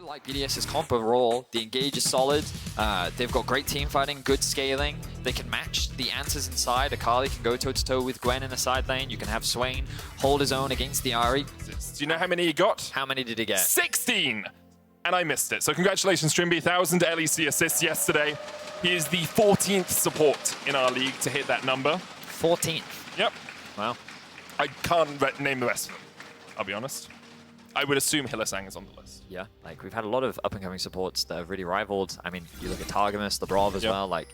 like BDS's comp overall. The engage is solid. They've got great team fighting, good scaling. They can match the answers inside. Akali can go toe-to-toe with Gwen in the side lane. You can have Swain hold his own against the Ahri. Do you know how many he got? How many did he get? 16! And I missed it. So congratulations, Trimby. 1,000 LEC assists yesterday. He is the 14th support in our league to hit that number. 14th? Yep. Wow. I can't name the rest of them, I'll be honest. I would assume Hylissang is on the list. Yeah, like we've had a lot of up-and-coming supports that have really rivaled. I mean, you look at Targamas, the Brav as well, like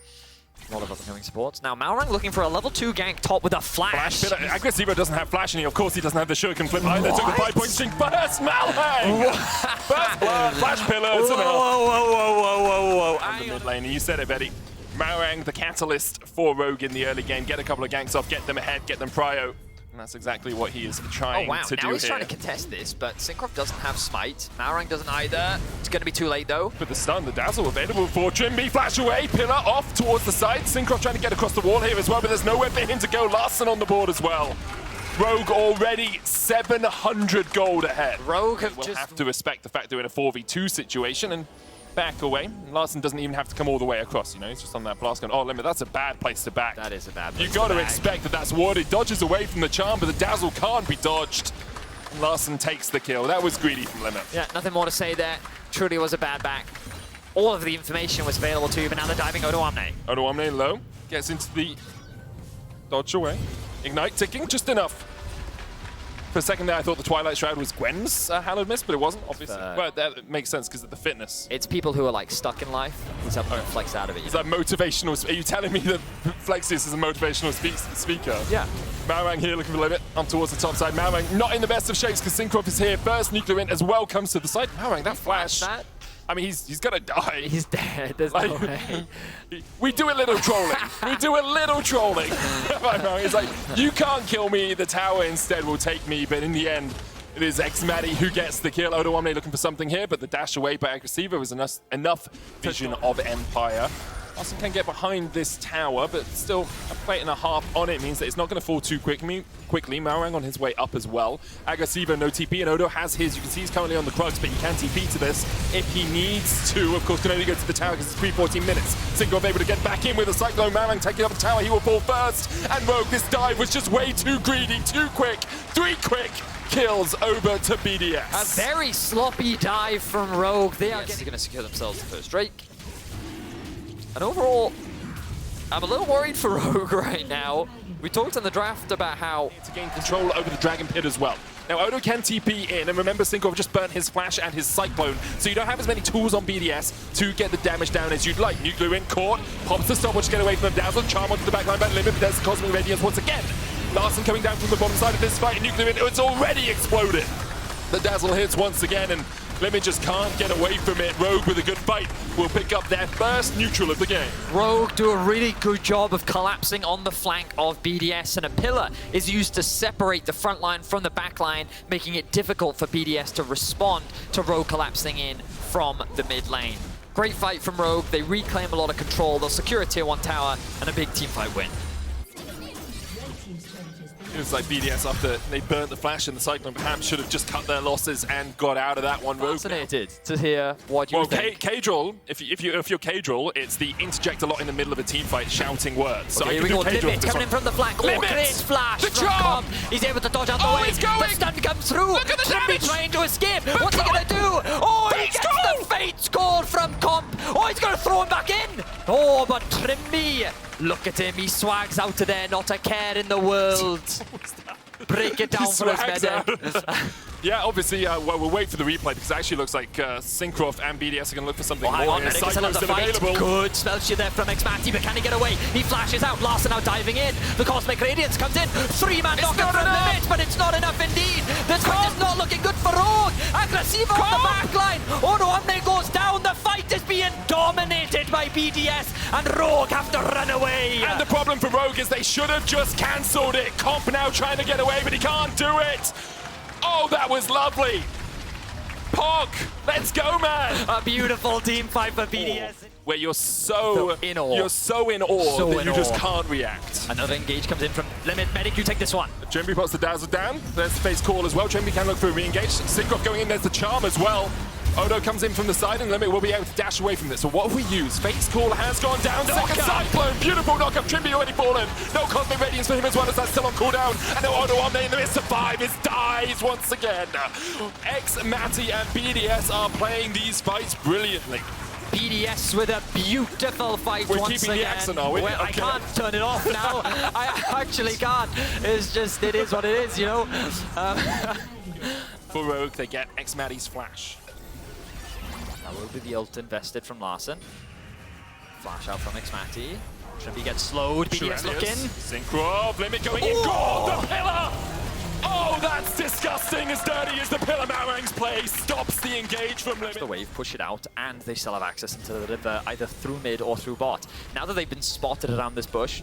a lot of up-and-coming supports. Now, Malrang looking for a level 2 gank top with a flash. Aggressivo doesn't have flash, and of course he doesn't have the shuriken flip either. Took a 5-point string first, Malrang! First blood, flash pillar, it's enough. Whoa. On the mid lane, you said it, Betty. Malrang, the catalyst for Rogue in the early game. Get a couple of ganks off, get them ahead, get them prio. And that's exactly what he is trying to do now he's here. trying to contest this, but Syncroft doesn't have Smite. Malrang doesn't either. It's going to be too late, though. With the stun, the dazzle available for Trimby. Flash away, pillar off towards the side. Syncroft trying to get across the wall here as well, but there's nowhere for him to go. Larson on the board as well. Rogue already 700 gold ahead. Rogue will have to respect the fact they're in a 4v2 situation and back away. Larson doesn't even have to come all the way across, you know, he's just on that blast gun. Oh, Limit, that's a bad place to back. That is a bad place You got to expect that that's warded. Dodges away from the charm, but the dazzle can't be dodged. Larson takes the kill. That was greedy from Limit. Yeah, nothing more to say there. Truly was a bad back. All of the information was available to you, but now they're diving Odoamne. Odoamne low, gets into the dodge away. Ignite ticking, just enough. For a second there, I thought the Twilight Shroud was Gwen's hallowed miss, but it wasn't, obviously. But that makes sense because of the fitness. It's people who are like stuck in life. He's helping them flex out of it. Is that motivational? Are you telling me that Flexius is a motivational speaker? Yeah. Malrang here looking for Limit on towards the top side. Malrang not in the best of shapes because Syncroft is here. First nuclear in as well comes to the side. Malrang, that flash. I mean, he's gonna die. He's dead. There's no way. We do a little trolling. We do a little trolling. It's like, you can't kill me. The tower instead will take me. But in the end, it is Xmadi who gets the kill. Odoamne looking for something here, but the dash away by Aggressivo was enough vision of Empire. Larson can get behind this tower, but still a plate and a half on it means that it's not going to fall too quickly. Malrang on his way up as well. Aggressivo, no TP, and Odo has his. You can see he's currently on the Krugs, but he can TP to this if he needs to. Of course, can only go to the tower because it's 3-14 minutes. Syncroft able to get back in with a Cyclone. Malrang taking up the tower. He will fall first. And Rogue, this dive was just way too greedy, too quick. 3 quick kills over to BDS. A very sloppy dive from Rogue. They are going to secure themselves the first Drake. And overall, I'm a little worried for Rogue right now. We talked in the draft about how to gain control over the Dragon Pit as well. Now, Odo can TP in, and remember, Syncroft just burnt his Flash and his Cyclone, so you don't have as many tools on BDS to get the damage down as you'd like. Nuclear in, caught, pops the stopwatch to get away from them, Dazzle, Charm onto the backline by Limit, but there's the Cosmic Radiance once again. Larson coming down from the bottom side of this fight, and Nuclear in, it's already exploded. The Dazzle hits once again, and Limit just can't get away from it. Rogue with a good fight will pick up their first neutral of the game. Rogue do a really good job of collapsing on the flank of BDS, and a pillar is used to separate the front line from the back line, making it difficult for BDS to respond to Rogue collapsing in from the mid lane. Great fight from Rogue. They reclaim a lot of control. They'll secure a tier 1 tower and a big teamfight win. It was like BDS after they burnt the Flash and the Cyclone, perhaps should have just cut their losses and got out of that one. Fascinated to hear what you think. Caedrel, if you're Caedrel, it's the interject a lot in the middle of a team fight, shouting words. So okay, here we go. Limit coming in from the flank. Oh, great flash from Comp. He's able to dodge out the way. He's going. The stun comes through. Look at the damage. trying to escape. What's he gonna do? Oh, he gets the Fate score from Comp. Oh, he's gonna throw him back in. Oh, but Trimby. Look at him, he swags out of there, not a care in the world. Break it down for us, Mede. Yeah, obviously, well, we'll wait for the replay because it actually looks like Syncroft and BDS are going to look for something more. Cyclone's still available. Good spell shield there from Xmadi, but can he get away? He flashes out, Larson now diving in. The Cosmic Radiance comes in. 3-man knockup from Limit, but it's not enough indeed. This fight is not looking good for Rogue. Aggressivo on the backline. Odoamne goes down. The fight is being dominated by BDS, and Rogue have to run away. And the problem for Rogue is they should have just cancelled it. Comp now trying to get away, but he can't do it. Oh, that was lovely. Pog, let's go, man. A beautiful team fight for BDS. Where you're so in awe. You're so in awe that you just can't react. Another engage comes in from Limit. Medic, you take this one. Trimby puts the dazzle down. There's the face call as well. Trimby can look for a re-engage. Syncroft going in. There's the charm as well. Odo comes in from the side, and Limit will be able to dash away from this. So what have we used? Fate's Call has gone down. Second Cyclone, beautiful knockup. Trimby already fallen. No Cosmic Radiance for him as well, as that's still on cooldown. And no Odo Omni in the midst of 5 is dies once again. X, Matty, and BDS are playing these fights brilliantly. BDS with a beautiful fight We're once keeping again. the accent, are we? Well, I Okay. can't turn it off now. I actually can't. It's just, it is what it is, you know? For Rogue, they get X Matty's flash. That will be the ult invested from Larson. Flash out from Xmatty. Trimby gets slowed. BDS looking. Synchro, Limit going in. God, the pillar! Oh, that's disgusting. As dirty as the pillar Marang's play stops the engage from Limit. The wave, push it out, and they still have access into the river, either through mid or through bot. Now that they've been spotted around this bush,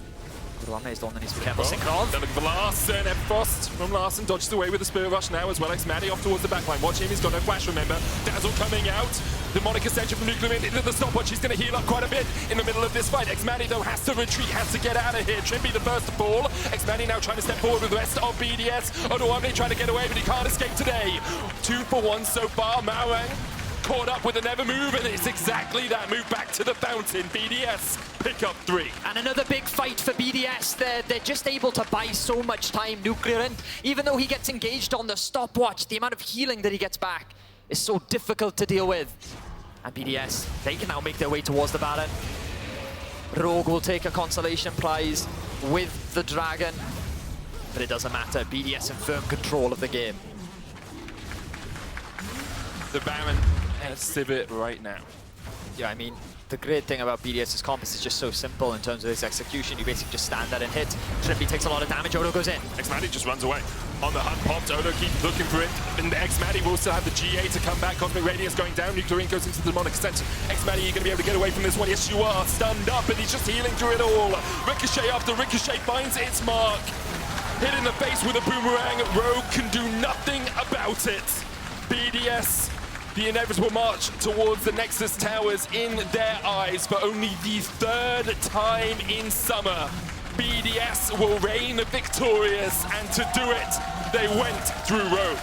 Rame is the one that needs to be careful. Synchron. They're looking for Larson. Frost from Larson dodges away with the Spirit Rush now as well. Xmatty off towards the backline. Watch him, he's got no flash, remember. Dazzle coming out. Demonic Ascension from Nuclear into the stopwatch. He's going to heal up quite a bit in the middle of this fight. Xmatty, though, has to retreat, has to get out of here. Trimby the first to fall. Xmatty now trying to step forward with the rest of BDS. Odo Omni trying to get away, but he can't escape today. 2 for 1 so far. Marang caught up with a never move, and it's exactly that move back to the fountain. BDS pick up 3. And another big fight for BDS. They're just able to buy so much time. Nuclear in, even though he gets engaged on the stopwatch, the amount of healing that he gets back is so difficult to deal with. And BDS, they can now make their way towards the Baron. Rogue will take a consolation prize with the Dragon, but it doesn't matter. BDS in firm control of the game. The Baron has Civet right now. Yeah, I mean, the great thing about BDS's comp is it's just so simple in terms of its execution. You basically just stand there and hit. Trimby takes a lot of damage, Odo goes in. Xmatty just runs away. On the hunt popped, Odo keeps looking for it. And Xmatty will still have the GA to come back. Cosmic Radiance going down. Nuclear goes into the Demonic Ascension. Xmatty, you're going to be able to get away from this one. Yes, you are. Stunned up, and he's just healing through it all. Ricochet after Ricochet finds its mark. Hit in the face with a boomerang. Rogue can do nothing about it. BDS, the inevitable march towards the Nexus Towers in their eyes for only the 3rd time in summer. BDS will reign victorious, and to do it, they went through Rogue.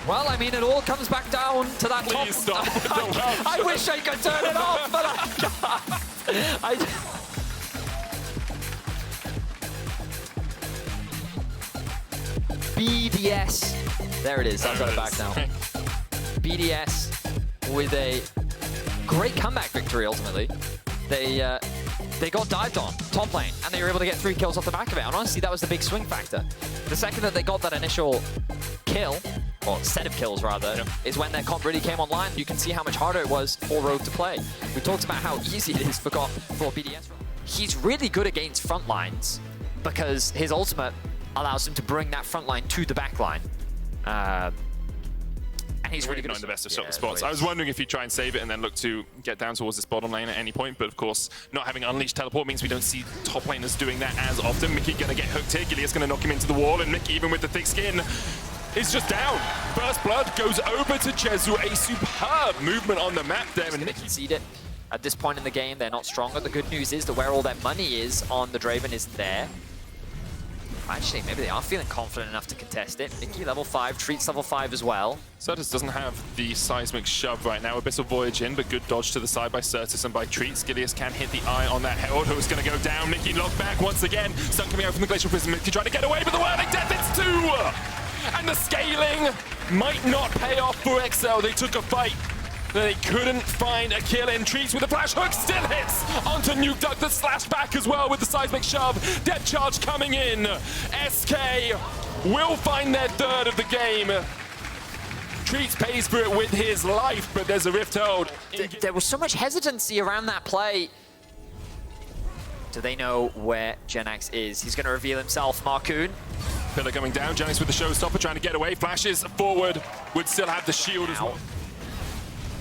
Well, I mean, it all comes back down to that top. Please stop. I wish I could turn it off, but I can't. BDS. There it is. I've got it back now. BDS with a great comeback victory, ultimately. They got dived on, top lane, and they were able to get 3 kills off the back of it. And honestly, that was the big swing factor. The second that they got that initial kill, or set of kills rather, is when their comp really came online. You can see how much harder it was for Rogue to play. We talked about how easy it is for BDS. He's really good against front lines because his ultimate allows him to bring that front line to the back line. And he's really good at the best of shot the spots. spots. I was wondering if he'd try and save it and then look to get down towards this bottom lane at any point, but of course, not having Unleashed Teleport means we don't see top laners doing that as often. Mickey gonna get hooked here, Gilius gonna knock him into the wall, and Mickey, even with the thick skin, is just down. First blood goes over to Jezu, a superb movement on the map there, and Mickey concede it. At this point in the game, they're not stronger. The good news is that where all their money is on the Draven isn't there. Actually, maybe they are feeling confident enough to contest it. Mickey level 5, Treats level 5 as well. Certus doesn't have the seismic shove right now. Abyssal Voyage in, but good dodge to the side by Certus and by Treats. Gilius can hit the eye on that Herald, who's going to go down. Mickey locked back once again. Sun coming out from the Glacial Prison. Mickey trying to get away, but the Whirling Death, it's 2! And the scaling might not pay off for XL. They took a fight. They couldn't find a kill in. Treats with a flash hook, still hits onto Nuke Duck, the slash back as well with the seismic shove. Depth charge coming in. SK will find their 3rd of the game. Treats pays for it with his life, but there's a rift hold. There was so much hesitancy around that play. Do they know where Genax is? He's going to reveal himself, Marcoon. Pillar coming down, Genax with the showstopper trying to get away. Flashes forward, would still have the shield as well.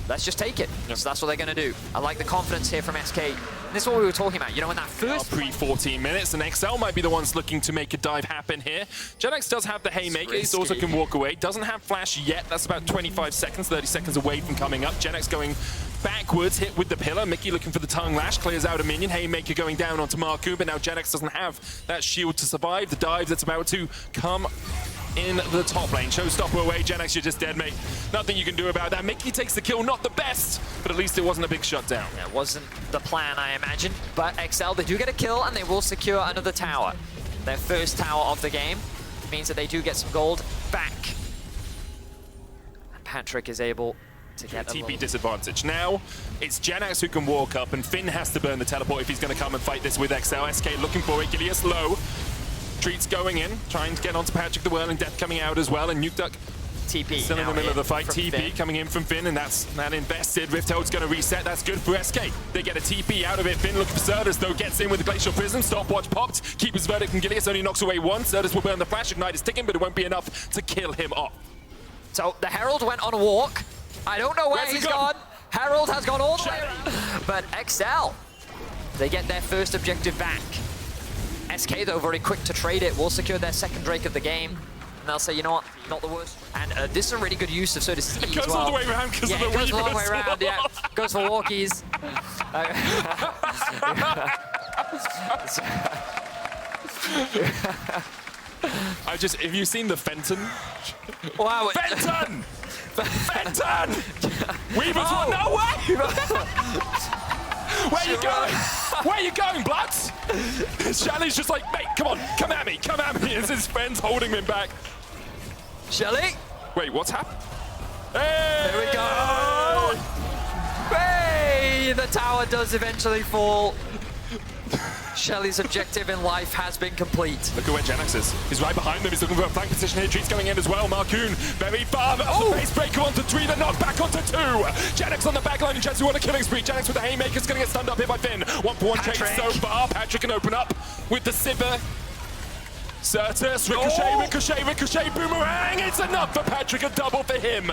Let's just take it. Yep. So that's what they're going to do. I like the confidence here from SK. And this is what we were talking about. You know, in that first... Pre-14 minutes, and XL might be the ones looking to make a dive happen here. Genax does have the Haymaker. He also can walk away. Doesn't have Flash yet. That's about 25 seconds, 30 seconds away from coming up. Genax going backwards, hit with the pillar. Mickey looking for the tongue lash, clears out a minion. Haymaker going down onto Marku, but now Genax doesn't have that shield to survive. The dive that's about to come in the top lane. Showstopper away, Genex, you're just dead, mate. Nothing you can do about that. Mickey takes the kill, not the best, but at least it wasn't a big shutdown. Yeah, it wasn't the plan, I imagine, but XL, they do get a kill, and they will secure another tower. Their first tower of the game means that they do get some gold back. And Patrick is able to get a TP disadvantage. Now, it's Genex who can walk up, and Finn has to burn the teleport if he's going to come and fight this with XL. SK looking for it, Gilius low. Treats going in, trying to get onto Patrick the Whirling Death coming out as well, and Nuke Duck TP still in the middle of the fight. TP Finn. coming in from Finn, and that's that invested. Rifthold's going to reset. That's good for SK. They get a TP out of it. Finn looking for Certus, though, gets in with the Glacial Prism. Stopwatch popped. Keeper's Verdict from Gilius only knocks away one. Certus will burn the Flash. Ignite is ticking, but it won't be enough to kill him off. So the Herald went on a walk. I don't know where he's gone. Herald has gone all the way around. But XL, they get their first objective back. SK, though, very quick to trade it, will secure their second Drake of the game. And they'll say, you know what, not the worst. And this is a really good use of Certus. It goes all the way around because of the Weavers. It goes a long way as around, yeah. well. Goes for walkies. Have you seen the Fenton? Wow. Fenton! Fenton! Weavers Oh. no way! Where are you going? Where are you going, Bloods? Shelly's just like, mate, come on, come at me, as his friend's holding him back. Shelly? Wait, what's happened? Hey! There we go! Hey! The tower does eventually fall. Shelly's objective in life has been complete. Look at where Genex is. He's right behind them. He's looking for a flank position here. Treat's going in as well. Marcoon very far. Oh! The base breaker onto 3, the knock back onto 2. Genex on the back line. And Jesu on a killing spree. Genex with the haymaker's going to get stunned up here by Finn. 1-for-1 trade so far. Patrick can open up with the Sivir. Certus, ricochet, boomerang. It's enough for Patrick, a double for him.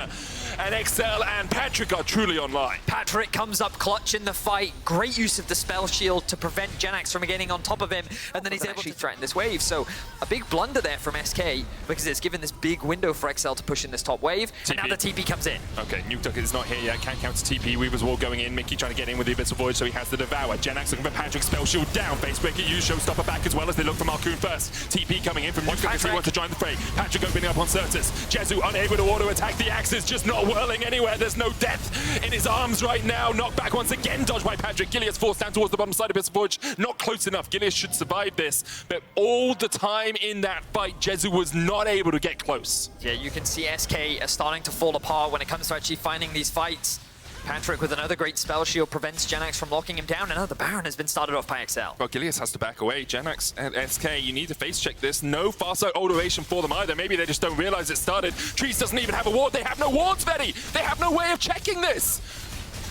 And XL and Patrick are truly online. Patrick comes up clutch in the fight. Great use of the spell shield to prevent Genex from getting on top of him, and then he's able to threaten this wave. So a big blunder there from SK, because it's given this big window for XL to push in this top wave, and now the TP comes in. Okay, Nuke Duck is not here yet, can't count to TP. Weaver's Wall going in, Mickey trying to get in with the Abyssal Void, so he has the Devour. Genex looking for Patrick, spell shield down, Facebreaker used, Showstopper back as well as they look for Marcoon first. TP coming in from Nuke Duck as he wants to join the fray. Patrick opening up on Certus. Jesu unable to auto attack, the axes just not whirling anywhere. There's no death in his arms right now. Knocked back once again, dodged by Patrick. Gilius forced down towards the bottom side of Abyssal Forge. Not close enough. Gilius should survive this, but all the time in that fight, Jesu was not able to get close. Yeah, you can see SK are starting to fall apart when it comes to actually finding these fights. Patrick with another great spell shield prevents Genex from locking him down. And now the Baron has been started off by XL. Well, Gilius has to back away. Genex and SK, you need to face check this. No far side ultimation for them either. Maybe they just don't realize it started. Trees doesn't even have a ward. They have no wards, Vetty. They have no way of checking this.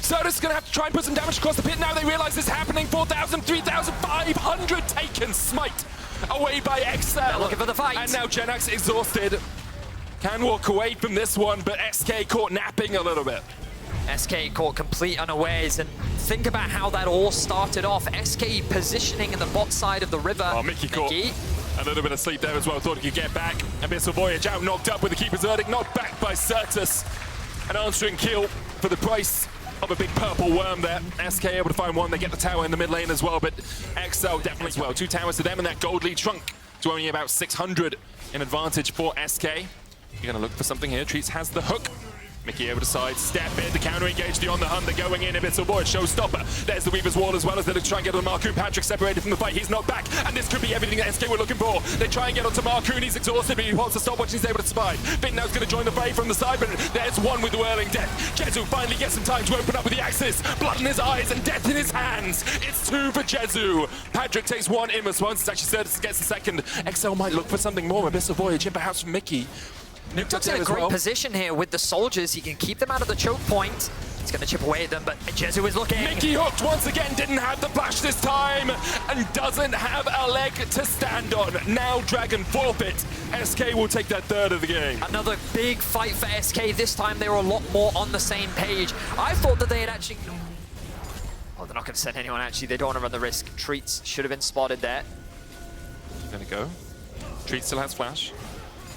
Certus is going to have to try and put some damage across the pit. Now they realize it's happening. 4,000, 3,500 taken. Smite away by XL. They're looking for the fight. And now Genex exhausted. Can walk away from this one, but SK caught napping a little bit. SK caught complete unawares, and think about how that all started off. SK positioning in the bot side of the river. Oh, Mickey caught a little bit of sleep there as well. Thought he could get back. Abyssal Voyage out, knocked up with the Keeper's Verdict, knocked back by Certus. An answering kill for the price of a big purple worm there. SK able to find one. They get the tower in the mid lane as well, but XL definitely as well. 2 towers to them, and that gold lead shrunk to only about 600 in advantage for SK. You're going to look for something here. Treats has the hook. Mickey over to side, step in, the counter engage, the on the hunt, they're going in, Abyssal Void, Showstopper. There's the Weaver's Wall as well as they try and get on Marcoon. Patrick separated from the fight, he's not back, and this could be everything that SK were looking for. They try and get onto Marcoon, he's exhausted, but he wants to stop watching, he's able to survive. Finn now's going to join the fray from the side, but there's one with the Whirling Death. Jesu finally gets some time to open up with the axes, blood in his eyes and death in his hands. It's 2 for Jesu. Patrick takes 1 in response, it's actually Certus gets the second. XL might look for something more, Abyssal Voyage in perhaps from Mickey. Nuke Duck's in a great position here with the soldiers. He can keep them out of the choke point. He's going to chip away at them, but Jesu is looking. Mickey hooked once again, didn't have the flash this time, and doesn't have a leg to stand on. Now Dragon forfeit. SK will take that 3rd of the game. Another big fight for SK. This time they were a lot more on the same page. I thought that they had actually... Oh, they're not going to send anyone, actually. They don't want to run the risk. Treats should have been spotted there. Gonna go. Treat still has flash.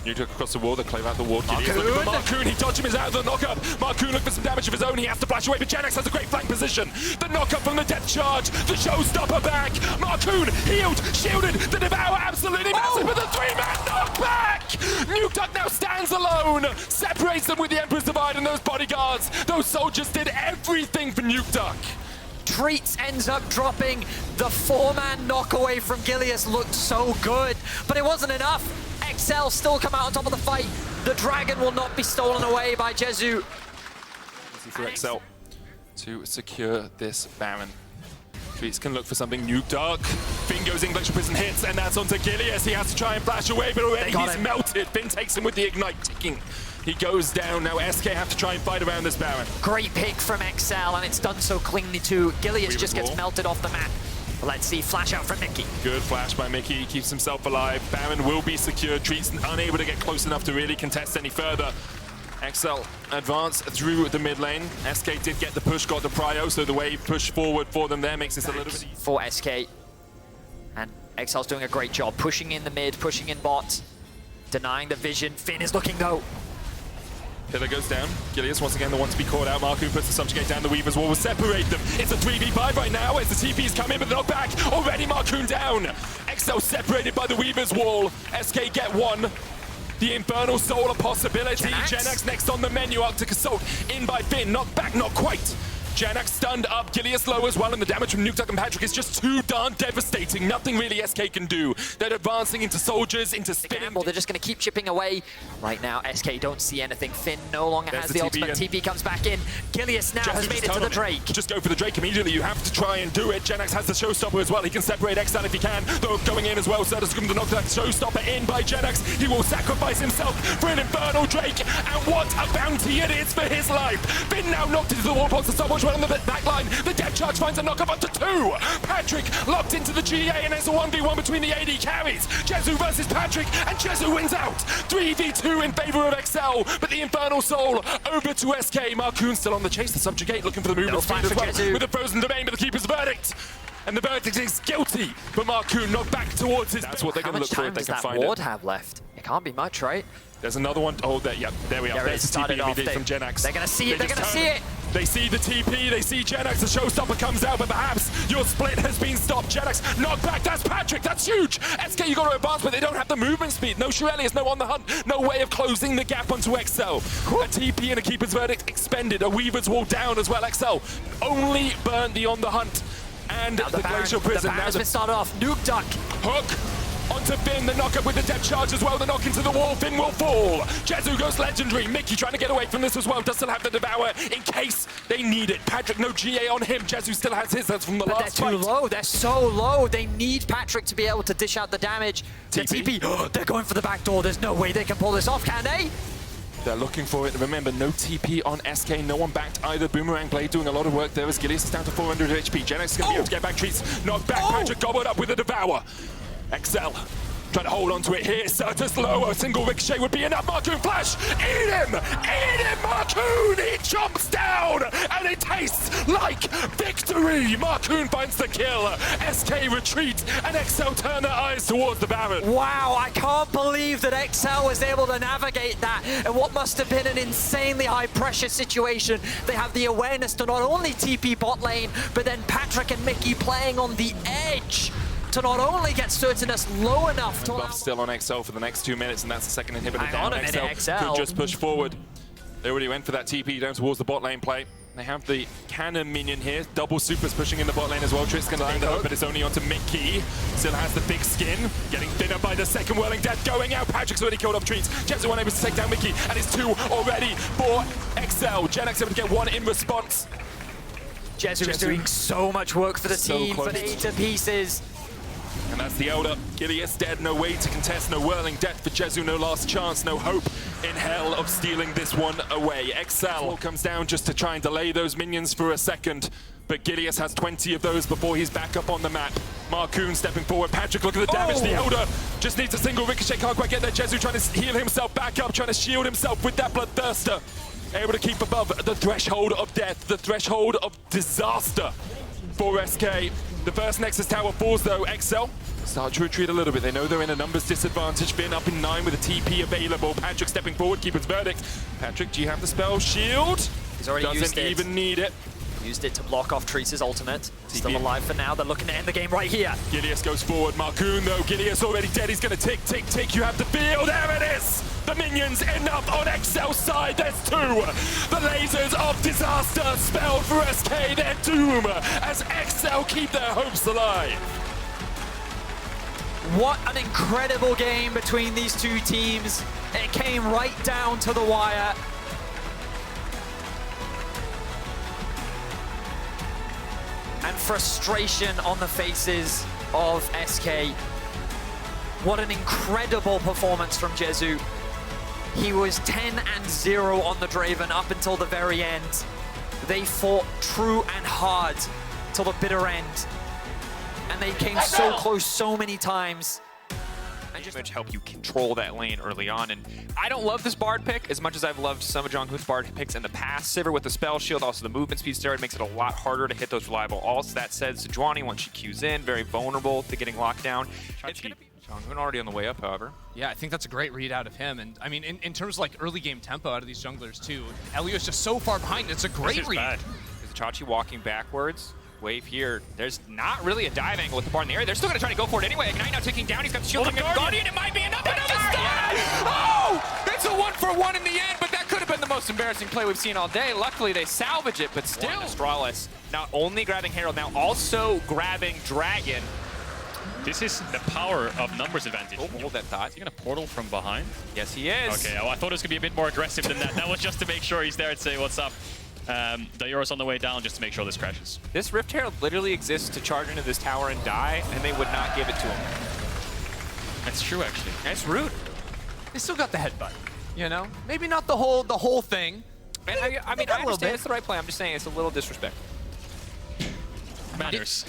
Nuke across the wall, they claim out the wall. Marcoon, he dodged him, he's out of the knockup. Marcoon looked for some damage of his own, he has to flash away, but Genex has a great flank position. The knockup from the depth charge, the showstopper back. Marcoon, healed, shielded, the Devour absolutely massive with a 3-man knockback. Nuke Duck now stands alone, separates them with the Emperor's Divide and those bodyguards. Those soldiers did everything for Nuke Duck. Treats ends up dropping. The 4-man knockaway from Gilius looked so good, but it wasn't enough. XL still come out on top of the fight. The dragon will not be stolen away by Jezu. Easy for XL to secure this Baron. Treats can look for something. Nuke Duck. Finn goes English prison hits, and that's onto Gilius. He has to try and flash away, but already he's melted. Finn takes him with the ignite ticking. He goes down. Now SK have to try and fight around this Baron. Great pick from XL, and it's done so cleanly too. Gilius just gets melted off the map. Let's see, flash out from Mickey. Good flash by Mickey, he keeps himself alive. Baron will be secured, Treats unable to get close enough to really contest any further. XL advance through the mid lane. SK did get the push, got the prio, so the wave push forward for them there makes this a little bit easier. For SK. And XL's doing a great job, pushing in the mid, pushing in bot, denying the vision. Finn is looking though. Pillar goes down. Gilius once again the one to be caught out. Marcoon puts the subjugate down. The Weaver's Wall will separate them. It's a 3v5 right now as the TPs come in, but they're not back. Already Marcoon down. XL separated by the Weaver's Wall. SK get one. The Infernal Soul a possibility. Genax next on the menu. Arctic Assault in by Finn. Not back, not quite. Genax stunned up, Gilius low as well, and the damage from Nuke Duck and Patrick is just too darn devastating. Nothing really SK can do. They're advancing into soldiers, into spinning. They're just going to keep chipping away. Right now, SK don't see anything. Finn no longer has the ultimate. TP comes back in. Gilius now has made it to the Drake. Just go for the Drake immediately. You have to try and do it. Genax has the showstopper as well. He can separate XL if he can. Though going in as well, so does come to knock that showstopper in by Genax. He will sacrifice himself for an Infernal Drake. And what a bounty it is for his life. Finn now knocked into the wall box of someone on the back line. The depth charge finds a knock-up up to 2. Patrick locked into the GA, and there's a 1v1 between the AD carries. Jezu versus Patrick, and Jezu wins out. 3v2 in favor of XL, but the Infernal Soul over to SK. Marcoon still on the chase. The subjugate looking for the movement speed as well. Jezu. With a frozen domain, but the keeper's verdict. And the verdict is guilty, but Marcoon not back towards his. That's what they're going to look for if they can find it. How much time does that ward have left? It can't be much, right? There's another one. Oh, there, yeah, there we are. There's the TP immediately from Genax. They're going to see it. They're going to see it. They see the TP, they see Genax, the showstopper comes out, but perhaps your split has been stopped. Genax, knock back, that's Patrick, that's huge! SK, you got to advance, but they don't have the movement speed. No Shurelius, no on the hunt, no way of closing the gap onto XL. A TP and a keeper's verdict expended, a Weaver's Wall down as well. XL only burnt the on the hunt. And the Glacial Prison. The Baron's been started off, Nuke Duck. Hook. Onto Finn, the knock-up with the depth charge as well, the knock into the wall, Finn will fall. Jezu goes legendary, Mickey trying to get away from this as well, does still have the Devour in case they need it. Patrick, no GA on him, Jezu still has his, that's from the last fight. They're too low, they're so low, they need Patrick to be able to dish out the damage. The TP, they're going for the back door, there's no way they can pull this off, can they? They're looking for it. Remember, no TP on SK. No one backed either. Boomerang Blade doing a lot of work there as Gilius is down to 400 HP. Genex is going to be able to get back Treats. Knocked back. Patrick gobbled up with a Devour. XL trying to hold on to it here. Certus low. A single ricochet would be enough. Marcoon flash. Eat him! Eat him, Marcoon! He jumps down and it tastes like victory. Marcoon finds the kill. SK retreat and XL turn their eyes towards the Baron. Wow, I can't believe that XL was able to navigate that and what must have been an insanely high pressure situation. They have the awareness to not only TP bot lane, but then Patrick and Mickey playing on the edge to not only get Certinus low enough to buff still on XL for the next 2 minutes, and that's the second inhibitor Hang down. on a minute, XL could just push forward. They already went for that TP down towards the bot lane play. They have the cannon minion here. Double supers pushing in the bot lane as well. Trick's going to land the hook, but it's only onto Mickey. Still has the big skin. Getting thinner by the second whirling death going out. Patrick's already killed off Treats. Jezu unable to take down Mickey, and it's 2 already for XL. Genax able to get 1 in response. Jezu is doing so much work for the team, for the 8 to pieces. And that's the Elder. Gilius dead, no way to contest, no whirling death for Jezu, no last chance, no hope in hell of stealing this one away. XL comes down just to try and delay those minions for a second, but Gilius has 20 of those before he's back up on the map. Marcoon stepping forward, Patrick look at the damage, the Elder just needs a single ricochet, can't quite get there. Jezu trying to heal himself back up, trying to shield himself with that Bloodthirster. Able to keep above the threshold of death, the threshold of disaster for SK. The first Nexus Tower falls though. XL start to retreat a little bit. They know they're in a numbers disadvantage. Finn up in 9 with a TP available. Patrick stepping forward, Keeper's verdict. Patrick, do you have the spell shield? He's already used it. Doesn't even need it. Used it to block off Treese's ultimate. Still alive for now. They're looking to end the game right here. Gideus goes forward. Marcoon, though. Gideus already dead. He's going to tick, tick, tick. You have the field. There it is. The minions end up on Excel's side. There's 2. The lasers of disaster spelled for SK their doom as Excel keep their hopes alive. What an incredible game between these two teams. It came right down to the wire. And frustration on the faces of SK. What an incredible performance from Jezu. He was 10-0 on the Draven up until the very end. They fought true and hard till the bitter end. And they came so close so many times. Just help you control that lane early on. And I don't love this Bard pick as much as I've loved some of Jungkook's Bard picks in the past. Sivir with the spell shield, also the movement speed steroid makes it a lot harder to hit those reliable ults. That said, Sejuani, once she Qs in, very vulnerable to getting locked down. It's going to be Jungkook already on the way up, however. Yeah, I think that's a great read out of him. And I mean, in terms of like early game tempo out of these junglers too, Elio's just so far behind. It's a great read. Because Chachi walking backwards. Wave here. There's not really a dive angle with the Bard in the area. They're still going to try to go for it anyway. Ignite now ticking down. He's got the shield coming in. Guardian, it might be enough. Oh! It's a 1-for-1 in the end, but that could have been the most embarrassing play we've seen all day. Luckily, they salvage it, but still. Astralis not only grabbing Herald, now also grabbing Dragon. This is the power of numbers advantage. Oh, hold that thought. Is he going to portal from behind? Yes, he is. Okay, well, I thought it was going to be a bit more aggressive than that. That was just to make sure he's there and say, what's up? The Euro's on the way down just to make sure this crashes. This Rift Herald literally exists to charge into this tower and die, and they would not give it to him. That's true, actually. That's rude. They still got the headbutt, you know? Maybe not the whole thing. And I mean, I understand it's the right play. I'm just saying it's a little disrespectful. Manners.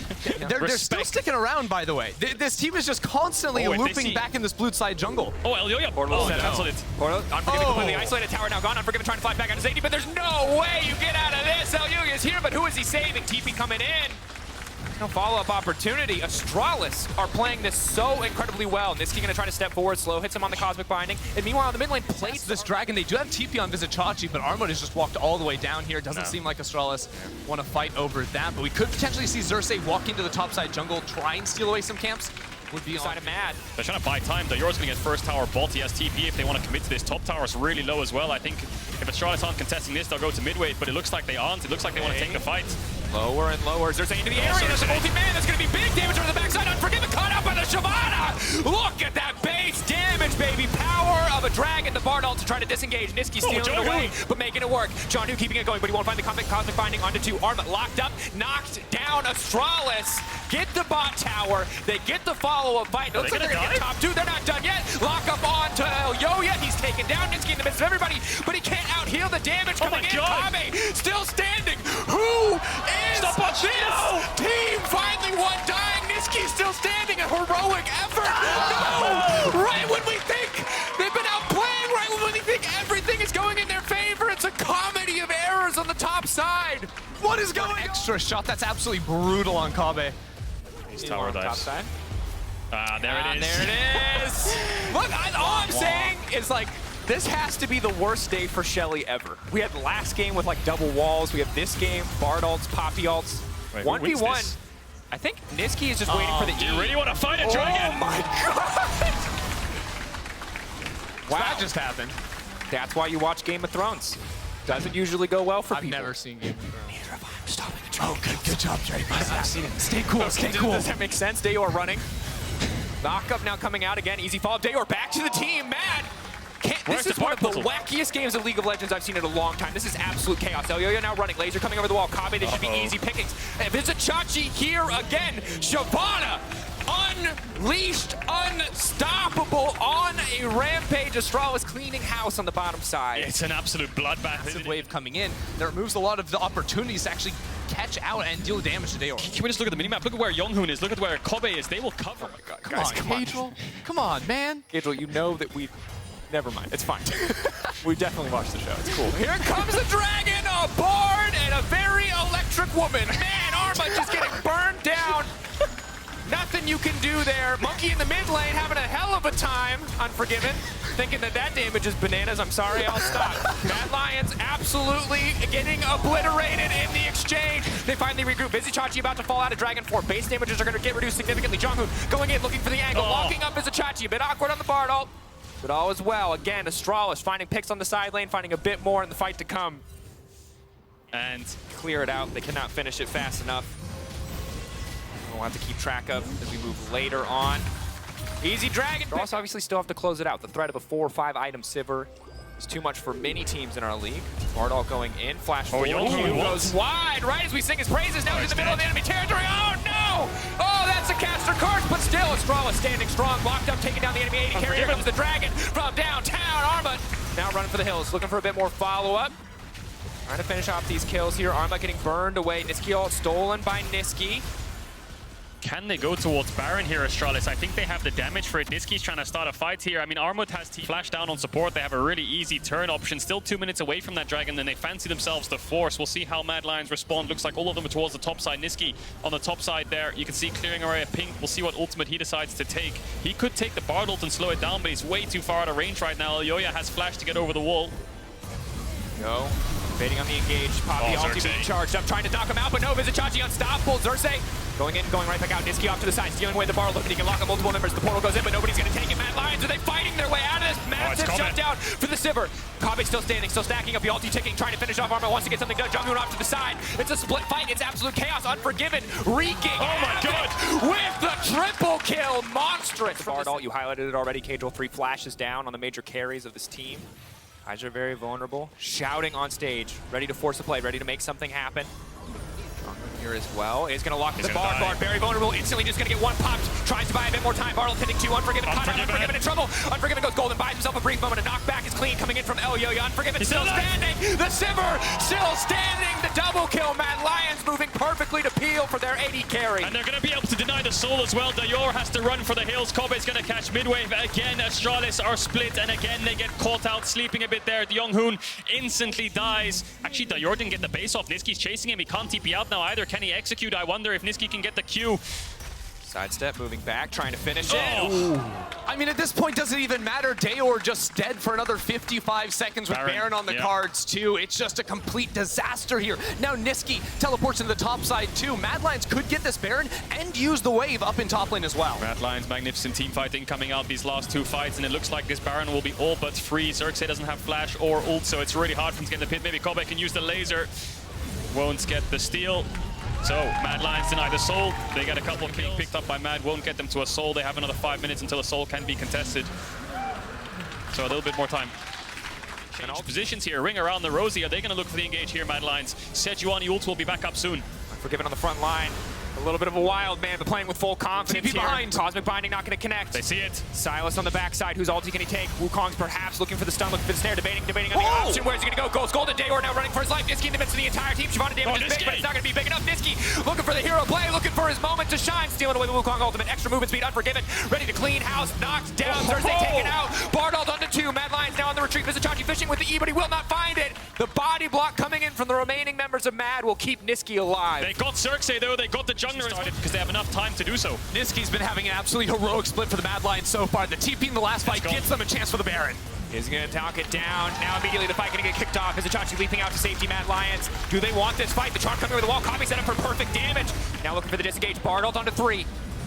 They're still sticking around, by the way. This team is just constantly looping back in this blue side jungle. Oh, Elioya. Oh, cancelled it. Portal, Unforgiven completely isolated. Tower now gone. Unforgiven trying to fly back out of Zadie, but there's no way you get out of this. Elioya is here, but who is he saving? TP coming in. No follow-up opportunity. Astralis are playing this so incredibly well. Niski going to try to step forward, slow, hits him on the Cosmic Binding. And meanwhile, in the mid lane, plays this Dragon. They do have TP on Visit Chachi, but Armut has just walked all the way down here. Doesn't seem like Astralis want to fight over that, but we could potentially see Xerxes walk into the top side jungle, try and steal away some camps. Would be side of Mad. They're trying to buy time. The Euro's going to get first tower bolt. He has TP if they want to commit to this. Top tower is really low as well. I think if Astralis aren't contesting this, they'll go to mid wave, but it looks like they aren't. It looks like they want to take the fight. Lower and lower. Xerxes into the area. There's a multi-man. There's going to be big damage on the backside. Unforgiven caught out by the Shyvana. Look at that base damage, baby. Power of a dragon. The Bard ult to try to disengage. Niski stealing it away, but making it work. John Hu keeping it going, but he won't find the Cosmic Binding onto 2. Armut locked up, knocked down Astralis. Get the bot tower. They get the follow-up fight. Looks like they're going to get top 2. They're not done yet. Lock up onto Elioya. He's taken down. Niski in the midst of everybody, but he can't out-heal the damage coming in. Kame still standing. Who is this team? Finally one dying. Niski still standing. A heroic effort. No! Right when we think they've been outplaying, right when we think everything is going in their favor, it's a comedy of errors on the top side. What is going on? Extra shot. That's absolutely brutal on Kabe. He's tower dives. There it is. There it is. Look, all I'm saying is like, this has to be the worst day for Shelly ever. We had the last game with like double walls. We have this game, Bard ults, Poppy ults. 1v1. I think Niski is just waiting for the E. Do you really want to fight a dragon? Oh my god! Wow. That just happened. That's why you watch Game of Thrones. Doesn't usually go well for people. I've never seen Game of Thrones. Neither have I. I'm stopping the train. Oh, good job, Drake. I've seen it. Stay cool, stay cool. Does that make sense? Dayor running. Knockup now coming out again. Easy follow. Dayor back to the team. Mad. This is one of the wackiest games of League of Legends I've seen in a long time. This is absolute chaos. Elioya now running. Laser coming over the wall. Kabe, this should be easy pickings. And Visit Chachi here again. Shyvana unleashed, unstoppable on a rampage. Astralis cleaning house on the bottom side. It's an absolute bloodbath. Massive wave coming in that removes a lot of the opportunities to actually catch out and deal damage to Dayor. Can we just look at the minimap? Look at where Yonghoon is. Look at where Kobe is. They will cover. Oh my god, Come on, Caedrel. Come on, man. Caedrel, you know that we... Never mind, it's fine. We definitely watched the show, it's cool. Here comes a dragon, a bard, and a very electric woman. Man, Arma just getting burned down. Nothing nothing you can do there. Monkey in the mid lane having a hell of a time. Unforgiven. Thinking that damage is bananas. I'm sorry, I'll stop. Mad Lions absolutely getting obliterated in the exchange. They finally regroup. Vizichachi about to fall out of Dragon form. Base damages are going to get reduced significantly. Jonghoon going in, looking for the angle. Locking up Vizichachi. A bit awkward on the Bard ult. But all is well. Again, Astralis finding picks on the side lane, finding a bit more in the fight to come. And Clear it out. They cannot finish it fast enough. We'll have to keep track of as we move later on. Easy Dragon. Astralis obviously still have to close it out. The threat of a 4 or 5 item Sivir is too much for many teams in our league. Bardal going in. Flash forward. Jonghoon Goes wide right as we sing his praises. Now he's in the middle of the enemy territory. Oh no! Oh, that's a caster curse, but still Astralis standing strong. Locked up, taking down the enemy 80 carrier. Here comes the Dragon from downtown. Arma now running for the hills, looking for a bit more follow-up. Trying to finish off these kills here. Arma getting burned away. Niski ult stolen by Niski. can they go towards Baron here, Astralis? I think they have the damage for it. Niski's trying to start a fight here. I mean, Armut has flash down on support. They have a really easy turn option. Still 2 minutes away from that Dragon, then they fancy themselves the Force. We'll see how Mad Lions respond. Looks like all of them are towards the top side. Niski on the top side there. You can see clearing away a pink. We'll see what ultimate he decides to take. He could take the Bard ult and slow it down, but he's way too far out of range right now. Yoya has flash to get over the wall. Go. Baiting on the engage. Poppy ulti being charged up, trying to knock him out, but no, Vizichachi unstoppable. Xerxes going in, going right back out. Niski off to the side, stealing away the bar, looking, he can lock up multiple members. The portal goes in, but nobody's going to take it. Mad Lions, are they fighting their way out of this massive shutdown for the Sivir? Kabe still standing, still stacking up the ulti ticking, trying to finish off Arma, wants to get something done. Jonghoon off to the side. It's a split fight. It's absolute chaos. Unforgiven, reeking. Oh my god! With the triple kill, monstrous. Bard ult, you highlighted it already. Caedrel 3 flashes down on the major carries of this team. Guys are very vulnerable, shouting on stage, ready to force a play, ready to make something happen. Here as well, is going to lock the Bard. Bard very vulnerable, instantly just going to get one popped, tries to buy a bit more time. Bard hitting 2, Unforgiven caught out, Unforgiven in trouble. Unforgiven goes golden, buys himself a brief moment, a knockback is clean, coming in from Yoya. Unforgiven still standing, the Sivir still standing, the double kill. Mad Lions moving perfectly to Peel for their 80 carry. And they're going to be able to deny the soul as well. Dayor has to run for the hills. Kobe's going to catch midwave. Again, Astralis are split, and again they get caught out, sleeping a bit there. Jonghoon instantly dies. Actually, Dayor didn't get the base off. Niski's chasing him. He can't TP out now either. Can he execute? I wonder if Niski can get the Q. Sidestep, moving back, trying to finish it. I mean, at this point, does it even matter? Dayor just dead for another 55 seconds with Baron on the cards, too. It's just a complete disaster here. Now Niski teleports into the top side, too. Mad Lions could get this Baron and use the wave up in top lane as well. Mad Lions, magnificent team fighting coming out these last 2 fights, and it looks like this Baron will be all but free. Xerxes doesn't have flash or ult, so it's really hard for him to get in the pit. Maybe Kobe can use the laser. Won't get the steal. So, Mad Lions deny the soul. They get a couple of kills picked up by Mad, won't get them to a soul. They have another 5 minutes until a soul can be contested. So a little bit more time. Change positions here, ring around the Rosie. Are they going to look for the engage here, Mad Lions? Sejuani ult will be back up soon. Unforgiven on the front line. A little bit of a wild man, but playing with full confidence here. behind. Cosmic Binding not going to connect. They see it. Silas on the backside, whose ulti can he take? Wukong's perhaps looking for the stun, looking for the snare, debating on the option. Where's he going to go? Goes Golden Dayor now running for his life. Niski in the midst of the entire team. Shyvana damage is big, but it's not going to be big enough. Niski looking for the hero play, looking for his moment to shine. Stealing away the Wukong ultimate. Extra movement speed, Unforgiven. Ready to clean house, knocked down. Xerxes taken out. Bard ult onto 2. Mad Lions now on the retreat. Vizichachi fishing with the E, but he will not find it. The body block coming in from the remaining members of Mad will keep Niski alive. They got Xerxes though. They got the jungler because they have enough time to do so. Niski's been having an absolutely heroic split for the Mad Lions so far. The TP in the last fight gets them a chance for the Baron. He's going to talk it down. Now immediately the fight going to get kicked off. Vizichachi leaping out to safety. Mad Lions. Do they want this fight? The charm coming over the wall. Kabe set up for perfect damage. Now looking for the disengage. Bard ult onto 3.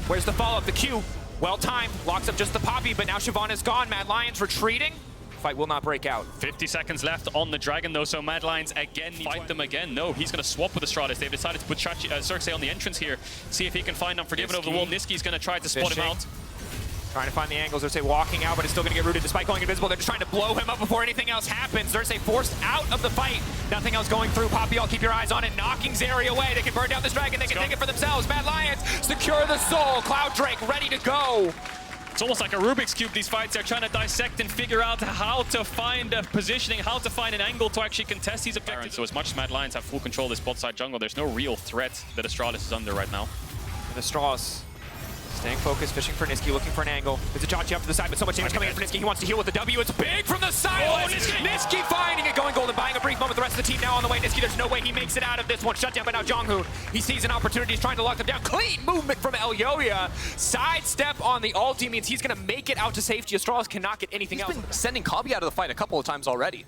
Where's the follow-up? The Q. Well timed. Locks up just the Poppy, but now Shyvana's gone. Mad Lions retreating. Fight will not break out. 50 seconds left on the Dragon though, so Mad Lions again fight them again. No, he's going to swap with Astralis. They've decided to put Xerxes on the entrance here. See if he can find Unforgiven over the wall. Niski's going to try to spot him out. Trying to find the angles. Xerxes walking out, but it's still going to get rooted despite going invisible. They're just trying to blow him up before anything else happens. Xerxes forced out of the fight. Nothing else going through. Poppy, I'll keep your eyes on it. Knocking Zeri away. They can burn down this Dragon. They can take it for themselves. Mad Lions secure the soul. Cloud Drake ready to go. It's almost like a Rubik's Cube, these fights. They're trying to dissect and figure out how to find a positioning, how to find an angle to actually contest these objectives. So as much as Mad Lions have full control of this bot side jungle, there's no real threat that Astralis is under right now. And Astralis Staying focused, fishing for Niski, looking for an angle. There's a Chachi up to the side, but so much damage coming in for Niski. He wants to heal with the W. It's big from the silence. Niski finding it, going golden, buying a brief moment. The rest of the team now on the way. Niski, there's no way he makes it out of this one. Shut down by now Jonghoon. He sees an opportunity. He's trying to lock them down. Clean movement from Elyoya. Sidestep on the ulti means he's going to make it out to safety. Astralis cannot get anything else. He's been sending Kabi out of the fight a couple of times already.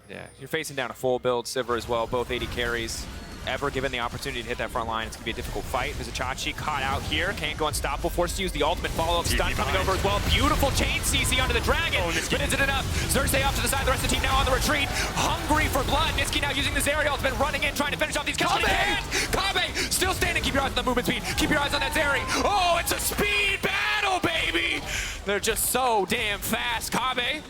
Yeah, you're facing down a full build Sivir as well, both 80 carries. Ever given the opportunity to hit that front line, it's going to be a difficult fight. There's a Chachi caught out here, can't go unstoppable, forced to use the ultimate follow-up stun coming over as well. Beautiful chain CC onto the Dragon, but is it enough? Xerxes off to the side, the rest of the team now on the retreat, hungry for blood. Niski now using this aerial, has been running in, trying to finish off these kills. Kabe still standing, keep your eyes on the movement speed, keep your eyes on that Zeri. Oh, it's a speed battle, baby! They're just so damn fast. Kabe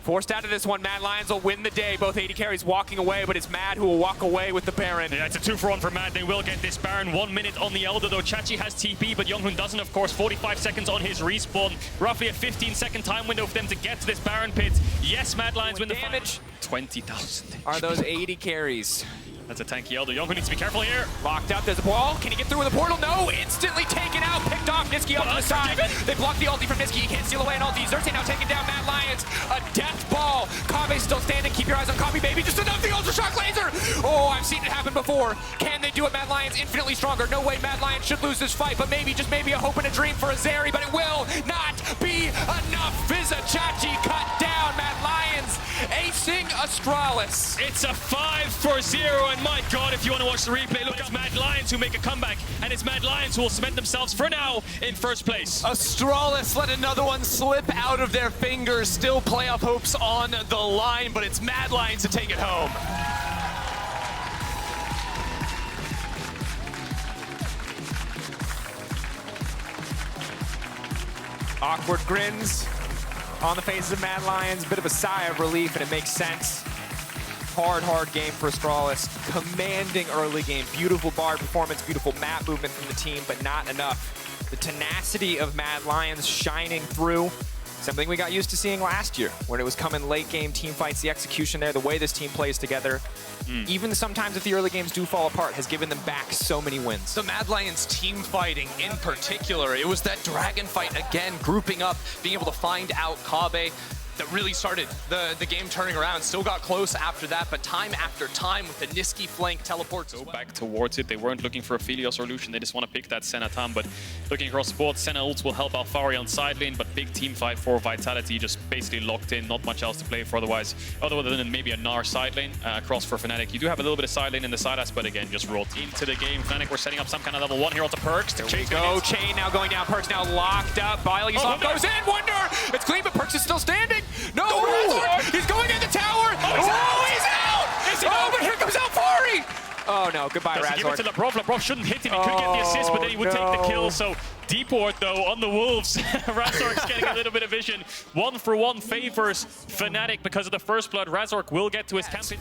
forced out of this one. Mad Lions will win the day. Both 80 carries walking away, but it's Mad who will walk away with the Baron. Yeah, it's a 2-for-1 for Mad. They will get this Baron. 1 minute on the Elder, though. Chachi has TP, but Jonghoon doesn't, of course. 45 seconds on his respawn. Roughly a 15-second time window for them to get to this Baron pit. Yes, Mad Lions win the damage. 20,000. Are those 80 carries? That's a tanky Elder. Jonghoon needs to be careful here. Locked up, there's a ball. Can he get through with a portal? No, instantly taken out, picked off. Niski up to the side. They block the ulti from Niski. He can't steal away an ulti. Xerxes now taking down Mad Lions. A death ball. Kabe still standing. Keep your eyes on Kabe, baby. Just enough the Ultra Shock Laser. Oh, I've seen it happen before. Can they do it? Mad Lions infinitely stronger. No way Mad Lions should lose this fight, but maybe, just maybe a hope and a dream for a Zeri, but it will not be enough. Vizza Chachi cut down. Mad Lions acing Astralis. It's a 5-4-0, and my God, if you want to watch the replay, look at Mad Lions who make a comeback, and it's Mad Lions who will cement themselves for now in first place. Astralis let another one slip out of their fingers. Still playoff hopes on the line, but it's Mad Lions to take it home. Awkward grins on the faces of Mad Lions. Bit of a sigh of relief, and it makes sense. Hard game for Astralis. Commanding early game. Beautiful Bard performance, beautiful map movement from the team, but not enough. The tenacity of Mad Lions shining through. Something we got used to seeing last year when it was coming late game team fights, the execution there, the way this team plays together. Even sometimes if the early games do fall apart, has given them back so many wins. The Mad Lions team fighting in particular, it was that Dragon fight again, grouping up, being able to find out Kabe, that really started the game turning around. Still got close after that, but time after time with the Niski flank teleports Go back towards it. They weren't looking for a Filio solution. They just want to pick that Senna Tam, but looking across the board, Senna ults will help Alfari on side lane, but big team fight for Vitality, just basically locked in, not much else to play for otherwise, other than maybe a Gnar side lane across for Fnatic. You do have a little bit of side lane in the side as, but again, just rolled into the game. Fnatic were setting up some kind of level 1 here onto Perks. There we go, Chain now going down, Perks now locked up. Bile goes in, Wonder! It's clean, but Perks is still standing. No! He's going in the tower! Oh, he's out! But here comes Alfari! Oh no, goodbye, Razor. Give it to Labrov. Labrov shouldn't hit him. He could get the assist, but then he would take the kill. So Deeport, though, on the Wolves. Razork's getting a little bit of vision. 1-for-1 favors Fnatic because of the first blood. Razork will get to his campaign.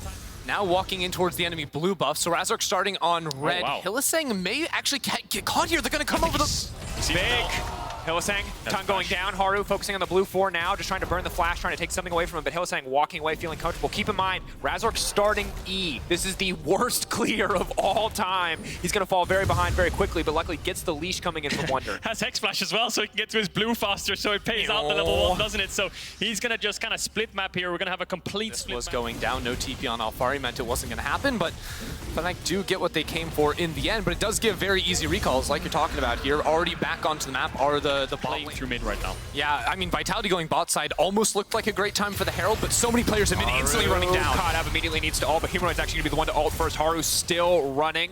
Now walking in towards the enemy blue buff, so Razork starting on red. wow. Hylissang may actually get caught here. They're going to come over the... Big. Hylissang, tongue going down. Haru focusing on the blue 4 now, just trying to burn the flash, trying to take something away from him, but Hylissang walking away, feeling comfortable. Keep in mind, Razork starting E. This is the worst clear of all time. He's going to fall very behind very quickly, but luckily gets the leash coming in from Wonder. Has Hex Flash as well, so he can get to his blue faster, so it pays out the level 1, doesn't it? So he's going to just kind of split map here. We're going to have a complete split was map. going down. No TP on Alfari meant it wasn't going to happen, but Fnatic do get what they came for in the end, but it does give very easy recalls like you're talking about here. Already back onto the map are the Playing through mid right now. Yeah, I mean, Vitality going bot side almost looked like a great time for the Herald, but so many players have been instantly running down. Caught up, immediately needs to ult, but Humanoid's actually going to be the one to ult first. Haru still running.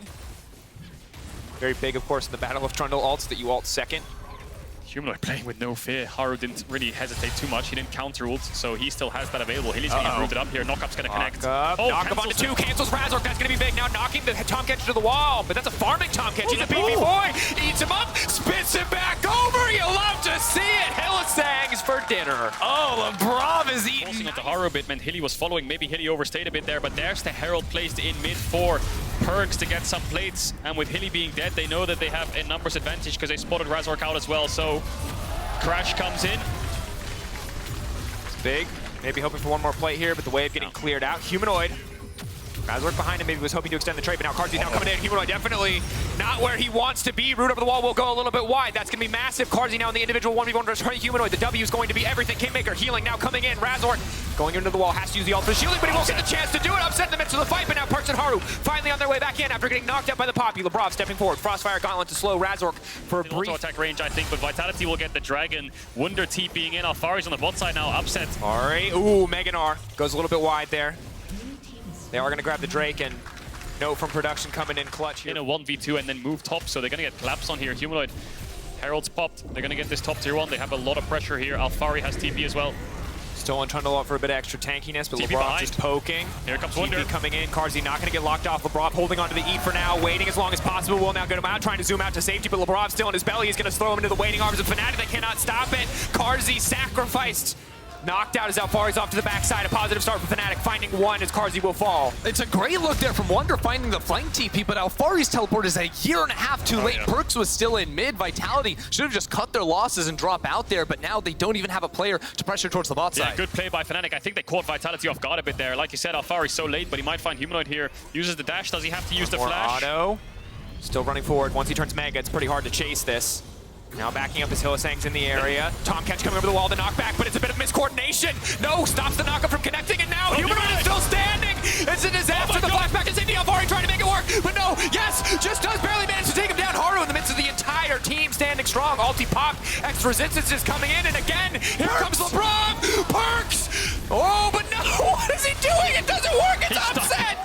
Very big, of course, in the Battle of Trundle ults that you ult second. Humanoid playing with no fear. Haru didn't really hesitate too much. He didn't counter ult, so he still has that available. Hilly's getting rooted up here. Knockup's going to connect. Knock up onto 2, cancels Razork. That's going to be big. Now knocking the Tomcatcher to the wall, but that's a farming Tomcatcher. He's a BB boy. Eats him up, spits him back over. You love to see it. Hylissang's for dinner. Oh, Labrov is Forcing eating. onto Haru a bit meant Hilly was following. Maybe Hilly overstayed a bit there, but there's the Herald placed in mid for Perks to get some plates. And with Hilly being dead, they know that they have a numbers advantage because they spotted Razork out as well. So Crash comes in. It's big. Maybe hoping for one more play here, but the way of getting cleared out. Humanoid Razork behind him, maybe was hoping to extend the trade, but now Caedrel now coming in. Humanoid definitely not where he wants to be. Root over the wall will go a little bit wide. That's going to be massive. Caedrel now in the individual 1v1 versus Humanoid. The W is going to be everything. Kingmaker healing now coming in. Razork going into the wall, has to use the ult for shielding, but he won't get the chance to do it. Upset in the midst of the fight, but now Perks and Haru finally on their way back in after getting knocked out by the Poppy. Lebrov stepping forward. Frostfire Gauntlet to slow Razork for a brief attack range, I think, but Vitality will get the Dragon. Wunder TPing in. Alfari's on the bot side now. Upset. Alright. Ooh, Meganar goes a little bit wide there. They are going to grab the Drake, and no from production coming in clutch here. In a 1v2 and then move top, so they're going to get collapsed on here. Humanoid. Herald's popped. They're going to get this top tier 1. They have a lot of pressure here. Alfari has TP as well. Still on Trundle up for a bit of extra tankiness, but TP Lebrov behind. just poking. Here comes TP Wunder. coming in. Caedrel not going to get locked off. Lebrov holding onto the E for now, waiting as long as possible. Will now get him out, trying to zoom out to safety, but Lebrov still in his belly. He's going to throw him into the waiting arms of Fnatic. They cannot stop it. Caedrel sacrificed. Knocked out as Alfari's off to the backside. A positive start for Fnatic, finding one as Caedrel will fall. It's a great look there from Wunder finding the flank TP, but Alfari's teleport is a year and a half too late. Yeah. Perks was still in mid. Vitality should have just cut their losses and drop out there, but now they don't even have a player to pressure towards the bot Yeah, side. good play by Fnatic. I think they caught Vitality off guard a bit there. Like you said, Alfari's so late, but he might find Humanoid here. Uses the dash. Does he have to use the More flash? auto. Still running forward. Once he turns Mega, it's pretty hard to chase this. Now backing up as Hylissang's in the area. Tom Catch coming over the wall, the knockback, but it's a bit of miscoordination. No, stops the knockup from connecting, and now Humanoid is still standing. It's a disaster. The flashback is into Alfari trying to make it work, but no, yes, just does barely manage to take him down. Haru in the midst of the entire team standing strong. Ulti pop, extra resistance is coming in, and again, here comes Lebrov. Perks! Oh, but no, what is he doing? It doesn't work, it's upset.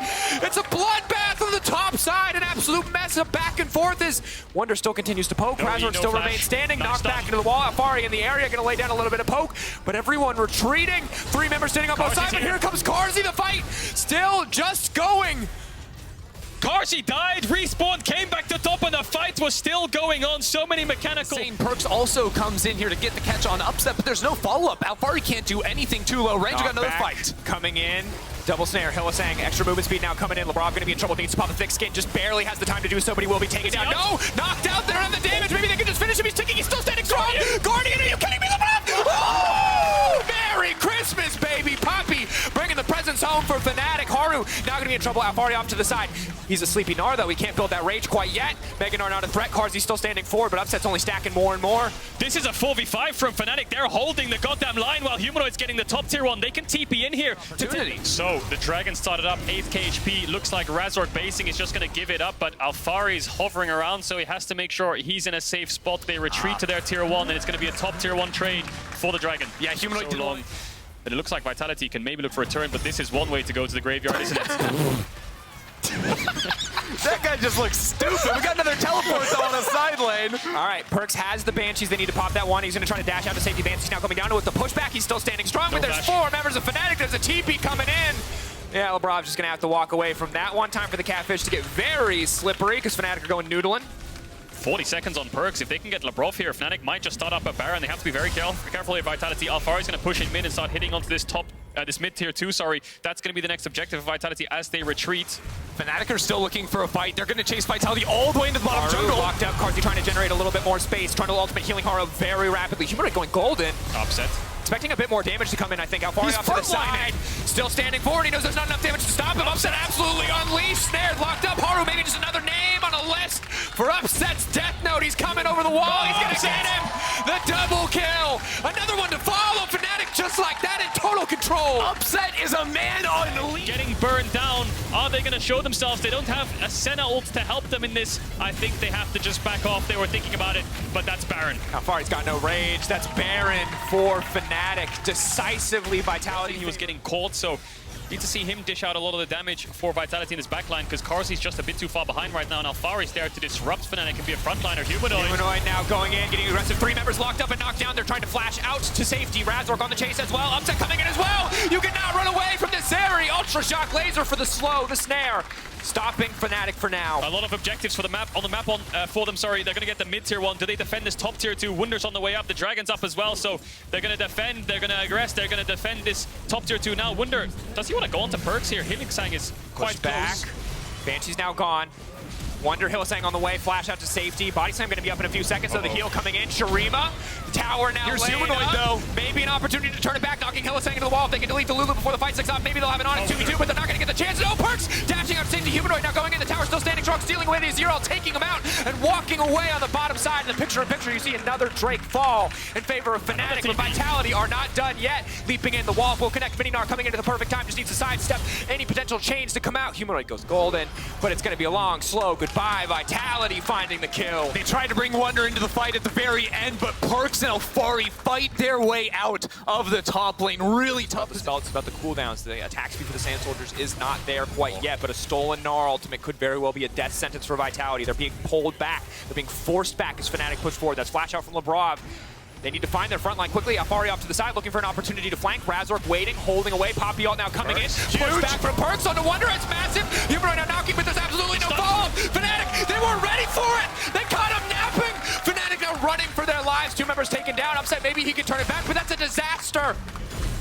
It's a bloodbath on the top side, an absolute mess of back and forth as Wunder still continues to poke. Razork still remains standing, knocked back into the wall. Alfari in the area, gonna lay down a little bit of poke, but everyone retreating. 3 members standing on both sides, but here comes Caedrel, the fight still just going. Caedrel died, respawned, came back to top, and the fight was still going on. So many mechanical. Same Perks also comes in here to get the catch on Upset, but there's no follow-up. Alfari can't do anything too low range. We got another fight. Coming in. Double snare, Hylissang, extra movement speed now coming in. Lebrov gonna be in trouble, needs to pop a thick skin, just barely has the time to do so, but he will be taken down. No! Knocked out, they don't have the damage, maybe they can just finish him, he's ticking, he's still standing strong! Guardian, are you kidding me, Lebrov? Oh! Merry Christmas, baby! Poppy bringing the presents home for Fnatic. Haru now gonna be in trouble, Alfari off to the side. He's a sleepy Gnar though, he can't build that rage quite yet. Mega Gnar not a threat, Caedrel's still standing forward, but Upset's only stacking more and more. This is a 4v5 from Fnatic. They're holding the goddamn line while Humanoid's getting the top tier 1. They can TP in here. So the Dragon started up 8k HP. Looks like Razork basing is just going to give it up, but Alfari's hovering around, so he has to make sure he's in a safe spot. They retreat to their tier 1, and it's going to be a top tier 1 trade for the Dragon. Yeah, Humanoid so long. But it looks like Vitality can maybe look for a turn, but this is one way to go to the graveyard, isn't it? That guy just looks stupid. We got another teleport though on the side lane. All right, Perks has the Banshees. They need to pop that one. He's going to try to dash out to safety. Banshee's now coming down with the pushback. He's still standing strong, but there's 4 members of Fnatic. There's a TP coming in. Yeah, Lebrov's just going to have to walk away from that one. Time for the Catfish to get very slippery because Fnatic are going noodling. 40 seconds on Perks. If they can get Lebrov here, Fnatic might just start up a Baron. They have to be very careful here. Vitality. Alfari's going to push in mid and start hitting onto this top, this mid tier 2, sorry. That's going to be the next objective of Vitality as they retreat. Fnatic are still looking for a fight. They're going to chase Vitality all the way into the bottom Haru jungle. locked up. Caedrel trying to generate a little bit more space. Trying to ultimate healing Haru very rapidly. Humanoid going golden. Upset. Expecting a bit more damage to come in, I think. Alfari off to the side. Still standing forward. He knows there's not enough damage to stop him. Upset absolutely unleashed. Snared, locked up. Haru, maybe just another name on a list for Upset's death note. He's coming over the wall. He's going to get him. The double kill. Another one to follow. Fnatic just like that in total control. Upset is a man on the lead. Getting burned down. Are they going to show themselves? They don't have a Senna ult to help them in this. I think they have to just back off. They were thinking about it, but that's Baron. Alfari's got no rage. That's Baron for Fnatic. Decisively Vitality. He was getting caught, so need to see him dish out a lot of the damage for Vitality in his backline because Caedrel's just a bit too far behind right now, and Alfari's there to disrupt Fnatic and be a frontliner. Humanoid now going in, getting aggressive. 3 members locked up and knocked down. They're trying to flash out to safety. Razork on the chase as well. Upset coming in as well. You cannot run away from this area. Ultra Shock Laser for the slow, the snare. Stopping Fnatic for now. A lot of objectives for the map for them. Sorry, they're gonna get the mid tier 1. Do they defend this top tier 2? Wunder's on the way up. The Dragon's up as well, so they're gonna defend. They're gonna aggress. They're gonna defend this top tier 2 now. Wunder, does he want to go onto Perks here? Hylissang is quite back. close. Banshee's now gone. Wunder, Hylissang on the way, flash out to safety. Body slam going to be up in a few seconds, so the heal coming in. Shurima, tower now Here's laying Humanoid, up. though. Maybe an opportunity to turn it back, knocking Hylissang into the wall. If they can delete the Lulu before the fight sticks off, maybe they'll have an on 2v2, but they're not going to get the chance. No, Perks into Humanoid now going in. The tower still standing strong, stealing away the Azir, taking him out and walking away on the bottom side. In the picture-in-picture, you see another Drake fall in favor of Fnatic, but Vitality are not done yet. Leaping in, the wall will connect. Mininar coming into the perfect time, just needs to sidestep any potential change to come out. Humanoid goes golden, but it's going to be a long, slow goodbye. Vitality finding the kill. They tried to bring Wonder into the fight at the very end, but Perks and Alfari fight their way out of the top lane. Really tough. The spell, it's about the cooldowns. The attack speed for the Sand Soldiers is not there quite yet, but a stolen Gnar ultimate could very well be a death sentence for Vitality. They're being pulled back. They're being forced back as Fnatic push forward. That's flash out from Lebrov. They need to find their front line quickly. Alfari off to the side, looking for an opportunity to flank. Razork waiting, holding away. Poppy ult now coming in. Push back from Perks onto Wonder. It's massive. Humanoid now knocking, but there's absolutely no follow-up. Fnatic, they weren't ready for it. They caught him napping. Fnatic now running for their lives. Two members taken down. Upset, maybe he can turn it back, but that's a disaster.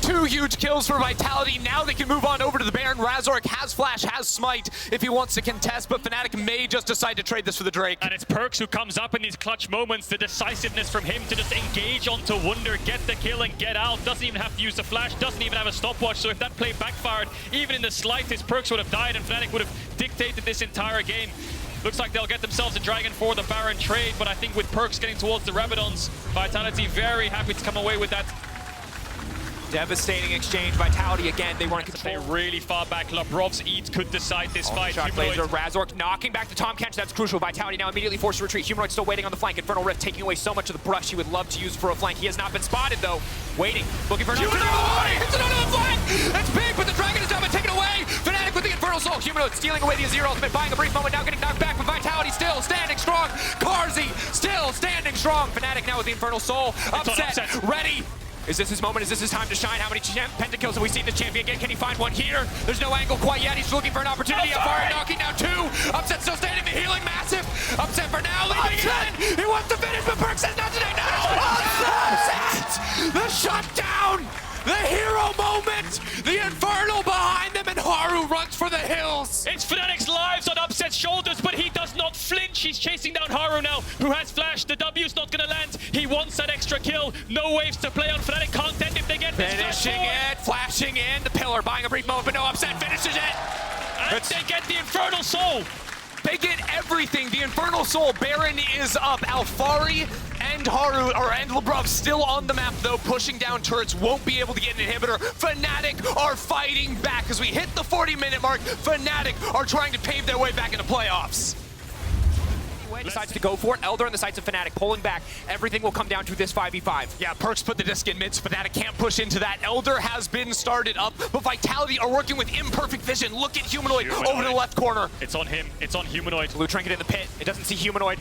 Two huge kills for Vitality. Now they can move on over to the Baron. Razork has Flash, has Smite if he wants to contest, but Fnatic may just decide to trade this for the Drake. And it's Perks who comes up in these clutch moments. The decisiveness from him to just engage onto Wunder, get the kill and get out. Doesn't even have to use the flash, doesn't even have a stopwatch. So if that play backfired, even in the slightest, Perks would have died and Fnatic would have dictated this entire game. Looks like they'll get themselves a Dragon for the Baron trade, but I think with Perks getting towards the Rabadons, Vitality very happy to come away with that. Devastating exchange. Vitality again. They weren't in Stay control. really far back. Labrov's Eat could decide this fight. Shock laser. Razork knocking back the Tom Kench. That's crucial. Vitality now immediately forced to retreat. Humanoid still waiting on the flank. Infernal Rift taking away so much of the brush he would love to use for a flank. He has not been spotted though. Waiting. Looking for an opportunity. It's another flank. It's big, but the Dragon is down and taken away. Fnatic with the Infernal Soul. Humanoid stealing away the Azir ultimate. Buying a brief moment. Now getting knocked back, but Vitality still standing strong. Karzi still standing strong. Fnatic now with the Infernal Soul. Upset. Ready. Is this his moment? Is this his time to shine? How many pentakills have we seen this champion get? Can he find one here? There's no angle quite yet. He's looking for an opportunity. Alfari knocking down two. Upset still standing. The healing massive. Upset for now. Leaving it in. He wants to finish, but Perks says not today. No! Upset! The shutdown! The hero moment! The Infernal behind them, and Haru runs for the hills. It's Fnatic's lives on Upset's shoulders, but he does not flinch. He's chasing down Haru now, who has flash. The W's not gonna land. He wants that extra kill. No waves to play on. Fnatic content if they get this. Finishing it, flashing in. The pillar buying a brief moment, but no. Upset finishes it. And they get the Infernal Soul. They get everything. The Infernal Soul. Baron is up. Alfari and Haru, and Lebrov still on the map, though, pushing down turrets. Won't be able to get an inhibitor. Fnatic are fighting back. As we hit the 40-minute mark, Fnatic are trying to pave their way back into playoffs. Decides to go for it. Elder in the sights of Fnatic, pulling back. Everything will come down to this 5v5. Yeah, Perks put the disc in mid, so Fnatic can't push into that. Elder has been started up, but Vitality are working with imperfect vision. Look at Humanoid over to the left corner. It's on him. It's on Humanoid. Blue Trinket in the pit. It doesn't see Humanoid.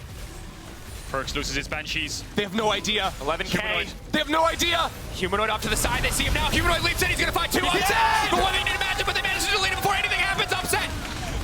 Perks loses his Banshees. They have no idea. 11k. Humanoid. They have no idea. Humanoid off to the side. They see him now. Humanoid leaps in. He's going to find two. Upset. The one they need to match it, but they managed to delete him before anything happens. Upset.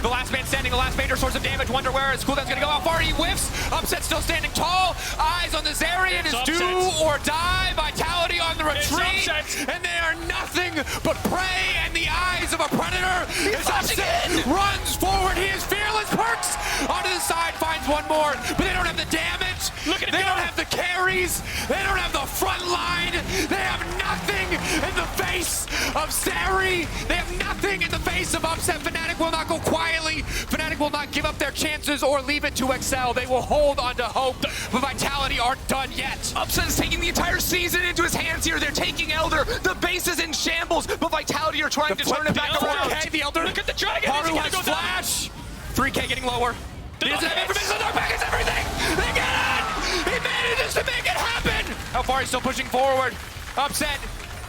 The last man standing, the last major source of damage. Wonder where his cooldown's gonna go. How far he whiffs. Upset still standing tall. Eyes on the Zarian is do or die. Vitality on the retreat. And they are nothing but prey in the eyes of a predator. As Upset runs forward. He is fearless. Perks onto the side, finds one more. But they don't have the damage. Look at it. They don't have the carries. They don't have the front line. They have nothing in the face of Sari. They have nothing in the face of Upset. Fnatic will not go quietly. Fnatic will not give up their chances or leave it to excel. They will hold on to hope, but Vitality aren't done yet. Upset is taking the entire season into his hands here. They're taking Elder. The base is in shambles, but Vitality are trying to turn it back around. 4K, the Elder. Look at the Dragon. Haru has flash. 3K getting lower. He doesn't have information. The dark package everything. They get it. He manages to make it happen. How far he's still pushing forward. Upset.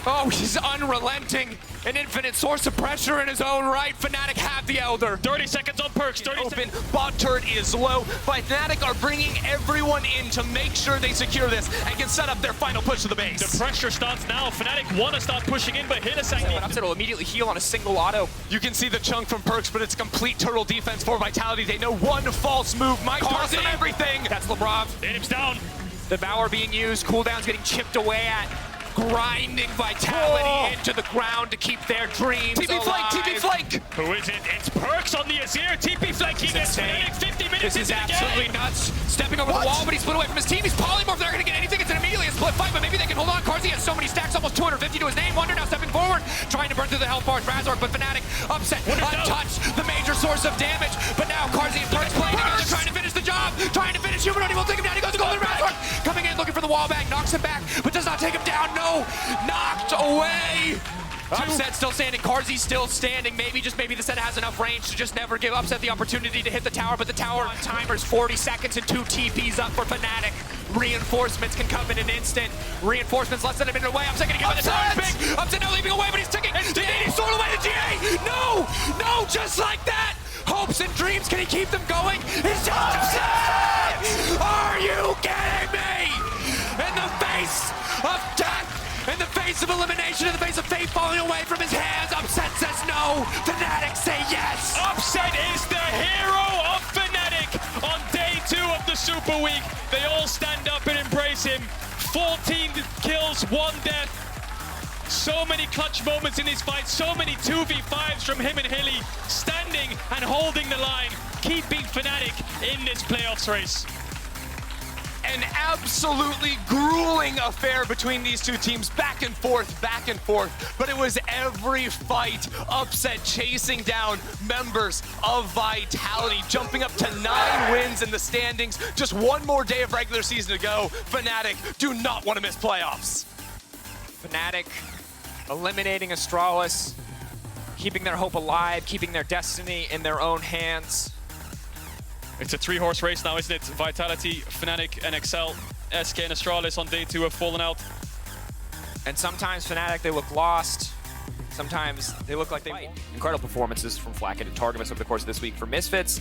Oh, he's unrelenting. An infinite source of pressure in his own right. Fnatic have the Elder. 30 seconds on Perks. 30 seconds. Bot turret is low. Fnatic are bringing everyone in to make sure they secure this and can set up their final push to the base. The pressure starts now. Fnatic want to start pushing in, but hit a second. Upset will immediately heal on a single auto. You can see the chunk from Perks, but it's complete turtle defense for Vitality. They know one false move might cost them everything. That's Lebrov. Name's down. The Devour being used. Cooldown's getting chipped away at. grinding Vitality into the ground to keep their dreams alive. TP flank! Who is it? It's Perks on the Azir. TP flanking this Fnatic 50 minutes This is into the absolutely game. nuts. Stepping over the wall, but he's split away from his team. He's polymorph. They're going to get anything. It's immediately a split fight, but maybe they can hold on. Carzzy has so many stacks, almost 250 to his name. Wonder now stepping forward, trying to burn through the health bars. Razork, but Fnatic upset, untouched, the major source of damage. But now Carzzy and Perks playing together, trying to finish the job, trying to finish Humanoid. He won't take him down. He goes to Golden Razork, coming in, looking for the wall bang, knocks him back, but does not take him down. No, knocked away. Upset still standing, Carzzy still standing. Maybe, just maybe the set has enough range to just never give Upset the opportunity to hit the tower, but the tower timer's 40 seconds and 2 TPs up for Fnatic. Reinforcements can come in an instant. Reinforcements less than a minute away. Upset gonna give it the tower big. Upset now leaping away, but he's ticking. He's thrown away to GA. No, no, just like that. Hopes and dreams, can he keep them going? It's Upset! Are you kidding me? In the face of death, in the face of elimination, in the face of fate falling away from his hands, Upset says no. Fnatic say yes. Upset is the hero of Fnatic on day 2 of the Super Week. They all stand up and embrace him. 14 kills, 1 death. So many clutch moments in this fight, so many 2v5s from him and Hilly, standing and holding the line, keeping Fnatic in this playoffs race. An absolutely grueling affair between these two teams, back and forth, but it was every fight Upset chasing down members of Vitality, jumping up to 9 wins in the standings. Just one more day of regular season to go. Fnatic do not want to miss playoffs. Fnatic eliminating Astralis, keeping their hope alive, keeping their destiny in their own hands. It's a 3-horse race now, isn't it? Vitality, Fnatic, and XL. SK and Astralis on day 2 have fallen out. And sometimes Fnatic, they look lost. Sometimes they look like they won't. Incredible performances from Flacket and Targamas over the course of this week. For Misfits,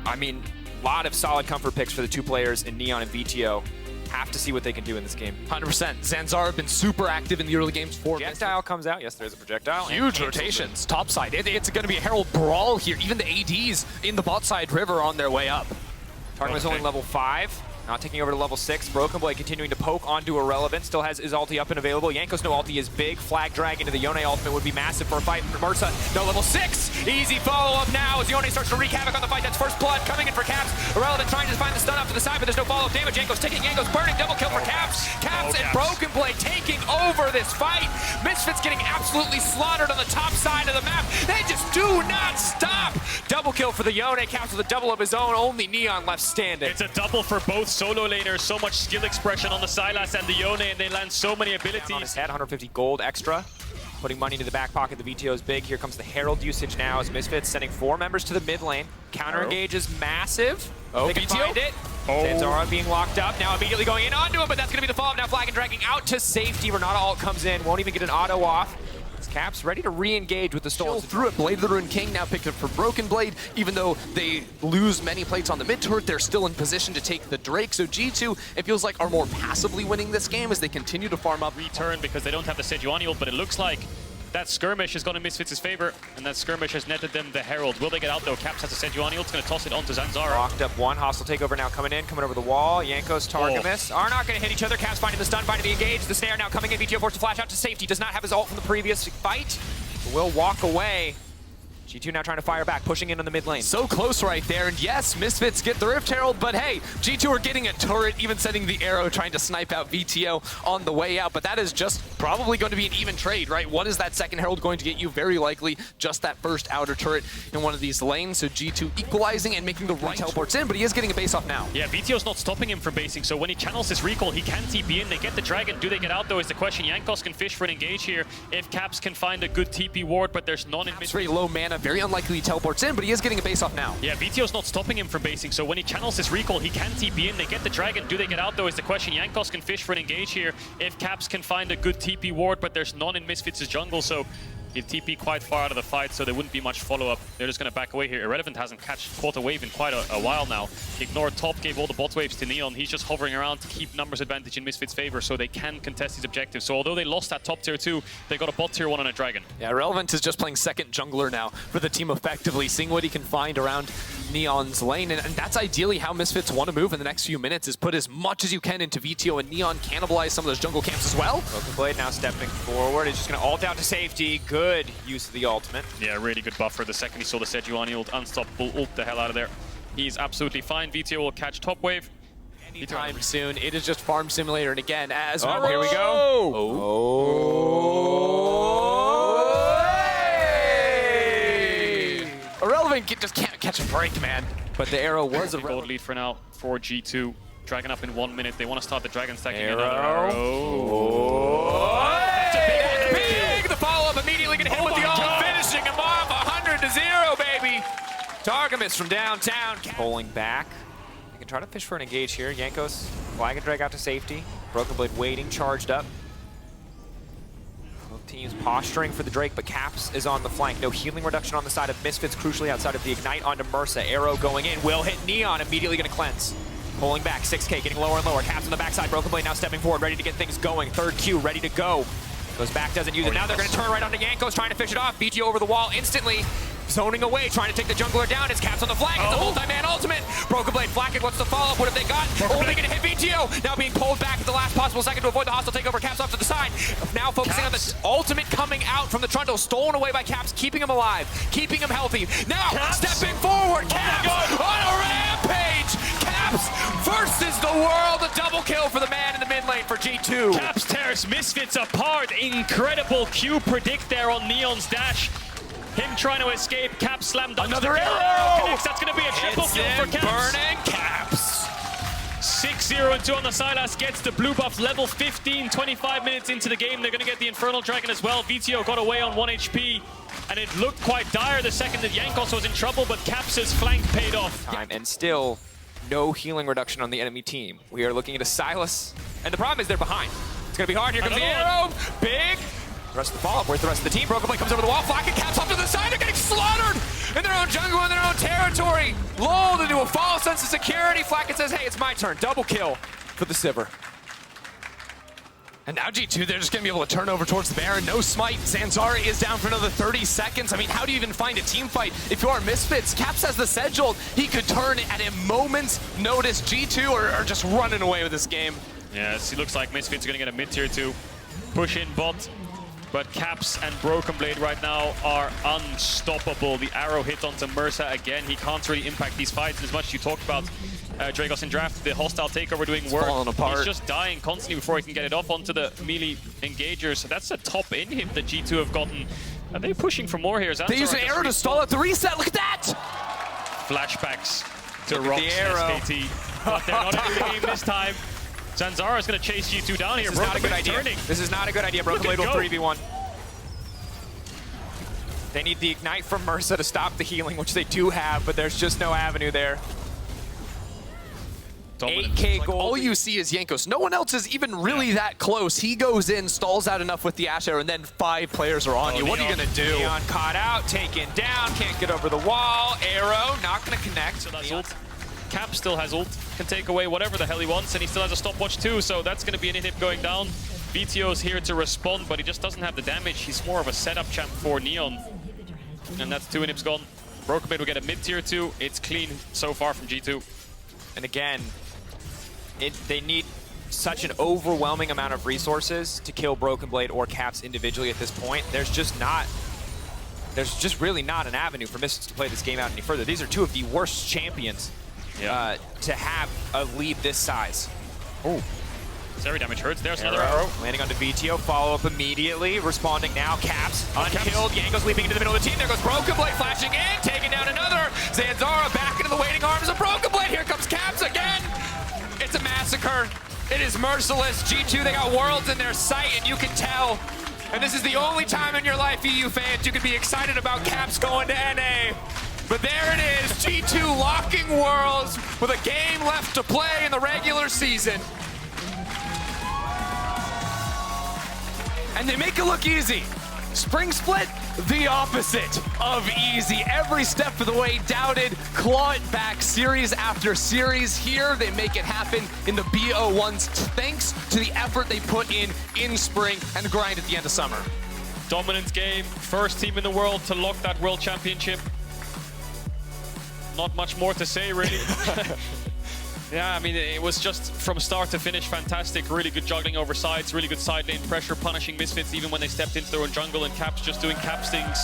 I mean, a lot of solid comfort picks for the 2 players in Neon and VTO. Have to see what they can do in this game. 100%. Zanzar have been super active in the early games for Projectile comes out. Yes, there's a projectile. Huge rotations. Top side. It's going to be a Herald brawl here. Even the ADs in the bot side river on their way up. Targamas only level 5. Now taking over to level 6. Broken Blade continuing to poke onto Irrelevant. Still has his ulti up and available. Yanko's no ulti is big. Flag drag into the Yone ultimate would be massive for a fight. Mersa, no level 6. Easy follow-up now as Yone starts to wreak havoc on the fight. That's first blood coming in for Caps. Irrelevant trying to find the stun up to the side, but there's no follow-up damage. Yanko's ticking. Yanko's burning. Double kill for Caps. Caps and Broken Blade taking over this fight. Misfits getting absolutely slaughtered on the top side of the map. They just do not stop. Double kill for the Yone. Caps with a double of his own. Only Neon left standing. It's a double for both solo laners. So much skill expression on the Sylas and the Yone, and they land so many abilities. On his head, 150 gold extra. Putting money into the back pocket. The VTO is big. Here comes the Herald usage now as Misfits sending 4 members to the mid lane. Counter engage is massive. They can find it. Zanzara being locked up. Now immediately going in onto him, but that's going to be the follow-up. Now Flag and dragging out to safety. Renata ult comes in. Won't even get an auto off. Caps ready to re-engage with the Stolen. Through it, Blade of the Ruined King now picked up for Broken Blade. Even though they lose many plates on the mid turret, they're still in position to take the Drake. So G2, it feels like, are more passively winning this game as they continue to farm up. Return because they don't have the Sejuani ult, but it looks like that skirmish has gone in Misfits' favor, and that skirmish has netted them the Herald. Will they get out though? Caps has a Sejuani ult, it's going to toss it onto Zanzara. Locked up 1, hostile takeover now coming over the wall. Yankos, Targamas are not going to hit each other. Caps finding the stun, finding the engage. The snare now coming in. VTO forced to flash out to safety. Does not have his ult from the previous fight. Will walk away. G2 now trying to fire back, pushing in on the mid lane. So close right there, and yes, Misfits get the Rift Herald, but hey, G2 are getting a turret, even sending the arrow, trying to snipe out VTO on the way out, but that is just probably going to be an even trade, right? What is that second Herald going to get you? Very likely just that first outer turret in one of these lanes, so G2 equalizing and making the right teleports in, but he is getting a base off now. Yeah, VTO's not stopping him from basing, so when he channels his recall, he can TP in. They get the dragon. Do they get out though is the question. Yankos can fish for an engage here if Caps can find a good TP ward, but there's none in mid. It's very low mana, very unlikely to teleport in, but he is getting a base off now. Yeah, VTO's not stopping him from basing, so when he channels his recall, he can TP in. They get the dragon. Do they get out though is the question. Yankos can fish for an engage here if Caps can find a good TP ward, but there's none in Misfits' jungle, so he'd TP quite far out of the fight, so there wouldn't be much follow-up. They're just going to back away here. Irrelevant hasn't caught a wave in quite a while now. Ignored top, gave all the bot waves to Neon. He's just hovering around to keep numbers advantage in Misfits' favor, so they can contest these objectives. So although they lost that top tier 2, they got a bot tier 1 on a dragon. Yeah, Irrelevant is just playing second jungler now for the team effectively, seeing what he can find around Neon's lane, and that's ideally how Misfits want to move in the next few minutes, is put as much as you can into VTO, and Neon cannibalize some of those jungle camps as well. Broken Blade now stepping forward. He's just going to ult out to safety. Good use of the ultimate. Yeah, really good buffer. The second he saw the Sejuani ult, unstoppable, ult the hell out of there. He's absolutely fine. VTO will catch top wave. Anytime soon. It is just Farm Simulator, and again, as Oh, here we go. Irrelevant just can't catch a break, man. But the arrow was a Gold lead for now for G2. Dragon up in 1 minute. They want to start the Dragon stacking Arrow. another arrow. It's a big one. Big! The follow-up immediately going to hit with the ult, finishing him off 100-0, baby. Targamas from downtown. Pulling back. They can try to fish for an engage here. Jankos flag and drag out to safety. Broken Blade waiting, charged up. Both teams posturing for the Drake, but Caps is on the flank. No healing reduction on the side of Misfits, crucially outside of the Ignite onto Mersa. Arrow going in, will hit Neon, immediately going to cleanse. Pulling back, 6K, getting lower and lower. Caps on the backside, Broken Blade now stepping forward, ready to get things going. Third Q, ready to go. Goes back, doesn't use it. Now they're going to turn right onto Jankos, trying to fish it off. BG over the wall instantly. Zoning away, trying to take the jungler down. It's Caps on the flank. It's a multi-man ultimate. Broken Blade flanking. What's the follow-up? What have they got? Only going to hit VTO. Now being pulled back at the last possible second to avoid the hostile takeover. Caps off to the side. Now focusing on the ultimate coming out from the Trundle. Stolen away by Caps, keeping him alive, keeping him healthy. Now stepping forward. Caps on a rampage. Caps versus the world. A double kill for the man in the mid lane for G2. Caps tears Misfits apart. Incredible Q predict there on Neon's dash. Him trying to escape. Caps slammed on Another arrow! Connects. That's going to be a triple kill for Caps. Burning Caps. 6-0 and 2 on the Sylas. Gets the blue buff level 15. 25 minutes into the game. They're going to get the Infernal Dragon as well. VTO got away on 1 HP. And it looked quite dire the second that Jankos was in trouble, but Caps' flank paid off. And still no healing reduction on the enemy team. We are looking at a Sylas. And the problem is they're behind. It's going to be hard. Here comes the arrow. Big. The rest of the follow-up, where's the rest of the team? Broken Blade comes over the wall, flacking Caps off to the side, they're getting slaughtered in their own jungle, in their own territory. Lulled into a false sense of security. Flacken says, hey, it's my turn. Double kill for the Sivir. And now G2, they're just going to be able to turn over towards the Baron. No smite. Zanzara is down for another 30 seconds. I mean, how do you even find a team fight if you are Misfits? Caps has the Sedge ult. He could turn at a moment's notice. G2 are just running away with this game. Yes, it looks like Misfits are going to get a mid-tier 2. Push in bot. But Caps and Broken Blade right now are unstoppable. The arrow hit onto Mersa again. He can't really impact these fights as much as you talked about. Drakos in draft, the hostile takeover doing work. Falling apart. He's just dying constantly before he can get it off onto the melee engager. So that's a top inhib that G2 have gotten. Are they pushing for more here? They use an arrow to stall out the reset. Look at that! Flashbacks to Look at Rock's the arrow. SKT. But they're not in the game this time. Zanzara is going to chase G2 down here. This is not a good idea. Turning. This is not a good idea. Broken Blade will 3v1. They need the Ignite from Mersa to stop the healing, which they do have, but there's just no avenue there. 8K gold. All you see is Jankos. No one else is even really that close. He goes in, stalls out enough with the Ash Arrow, and then 5 players are on you. What are you going to do? Neon caught out, taken down, can't get over the wall. Arrow, not going to connect. So that's ult. Cap still has ult, can take away whatever the hell he wants, and he still has a stopwatch too, so that's going to be an inhib going down. VTO's here to respond, but he just doesn't have the damage. He's more of a setup champ for Neon. And that's 2 inhibs gone. Broken Blade will get a mid-tier 2. It's clean so far from G2. And again, they need such an overwhelming amount of resources to kill Broken Blade or Caps individually at this point. There's just really not an avenue for Misfits to play this game out any further. These are 2 of the worst champions to have a lead this size. Oh, every damage hurts. There's another arrow. Landing onto VTO, follow-up immediately. Responding now, Caps, unkilled. Jankos leaping into the middle of the team. There goes Broken Blade flashing in, taking down another. Zanzara back into the waiting arms of Broken Blade. Here comes Caps again. It's a massacre. It is merciless. G2, they got worlds in their sight, and you can tell. And this is the only time in your life, EU fans, you can be excited about Caps going to NA. But there it is, G2 locking worlds with a game left to play in the regular season. And they make it look easy. Spring Split, the opposite of easy. Every step of the way doubted, claw it back series after series. Here, they make it happen in the BO1s thanks to the effort they put in spring and the grind at the end of summer. Dominant game, first team in the world to lock that world championship. Not much more to say, really. Yeah, I mean, it was just from start to finish fantastic. Really good juggling over sides, really good side lane pressure, punishing Misfits even when they stepped into their own jungle, and Caps just doing Caps things.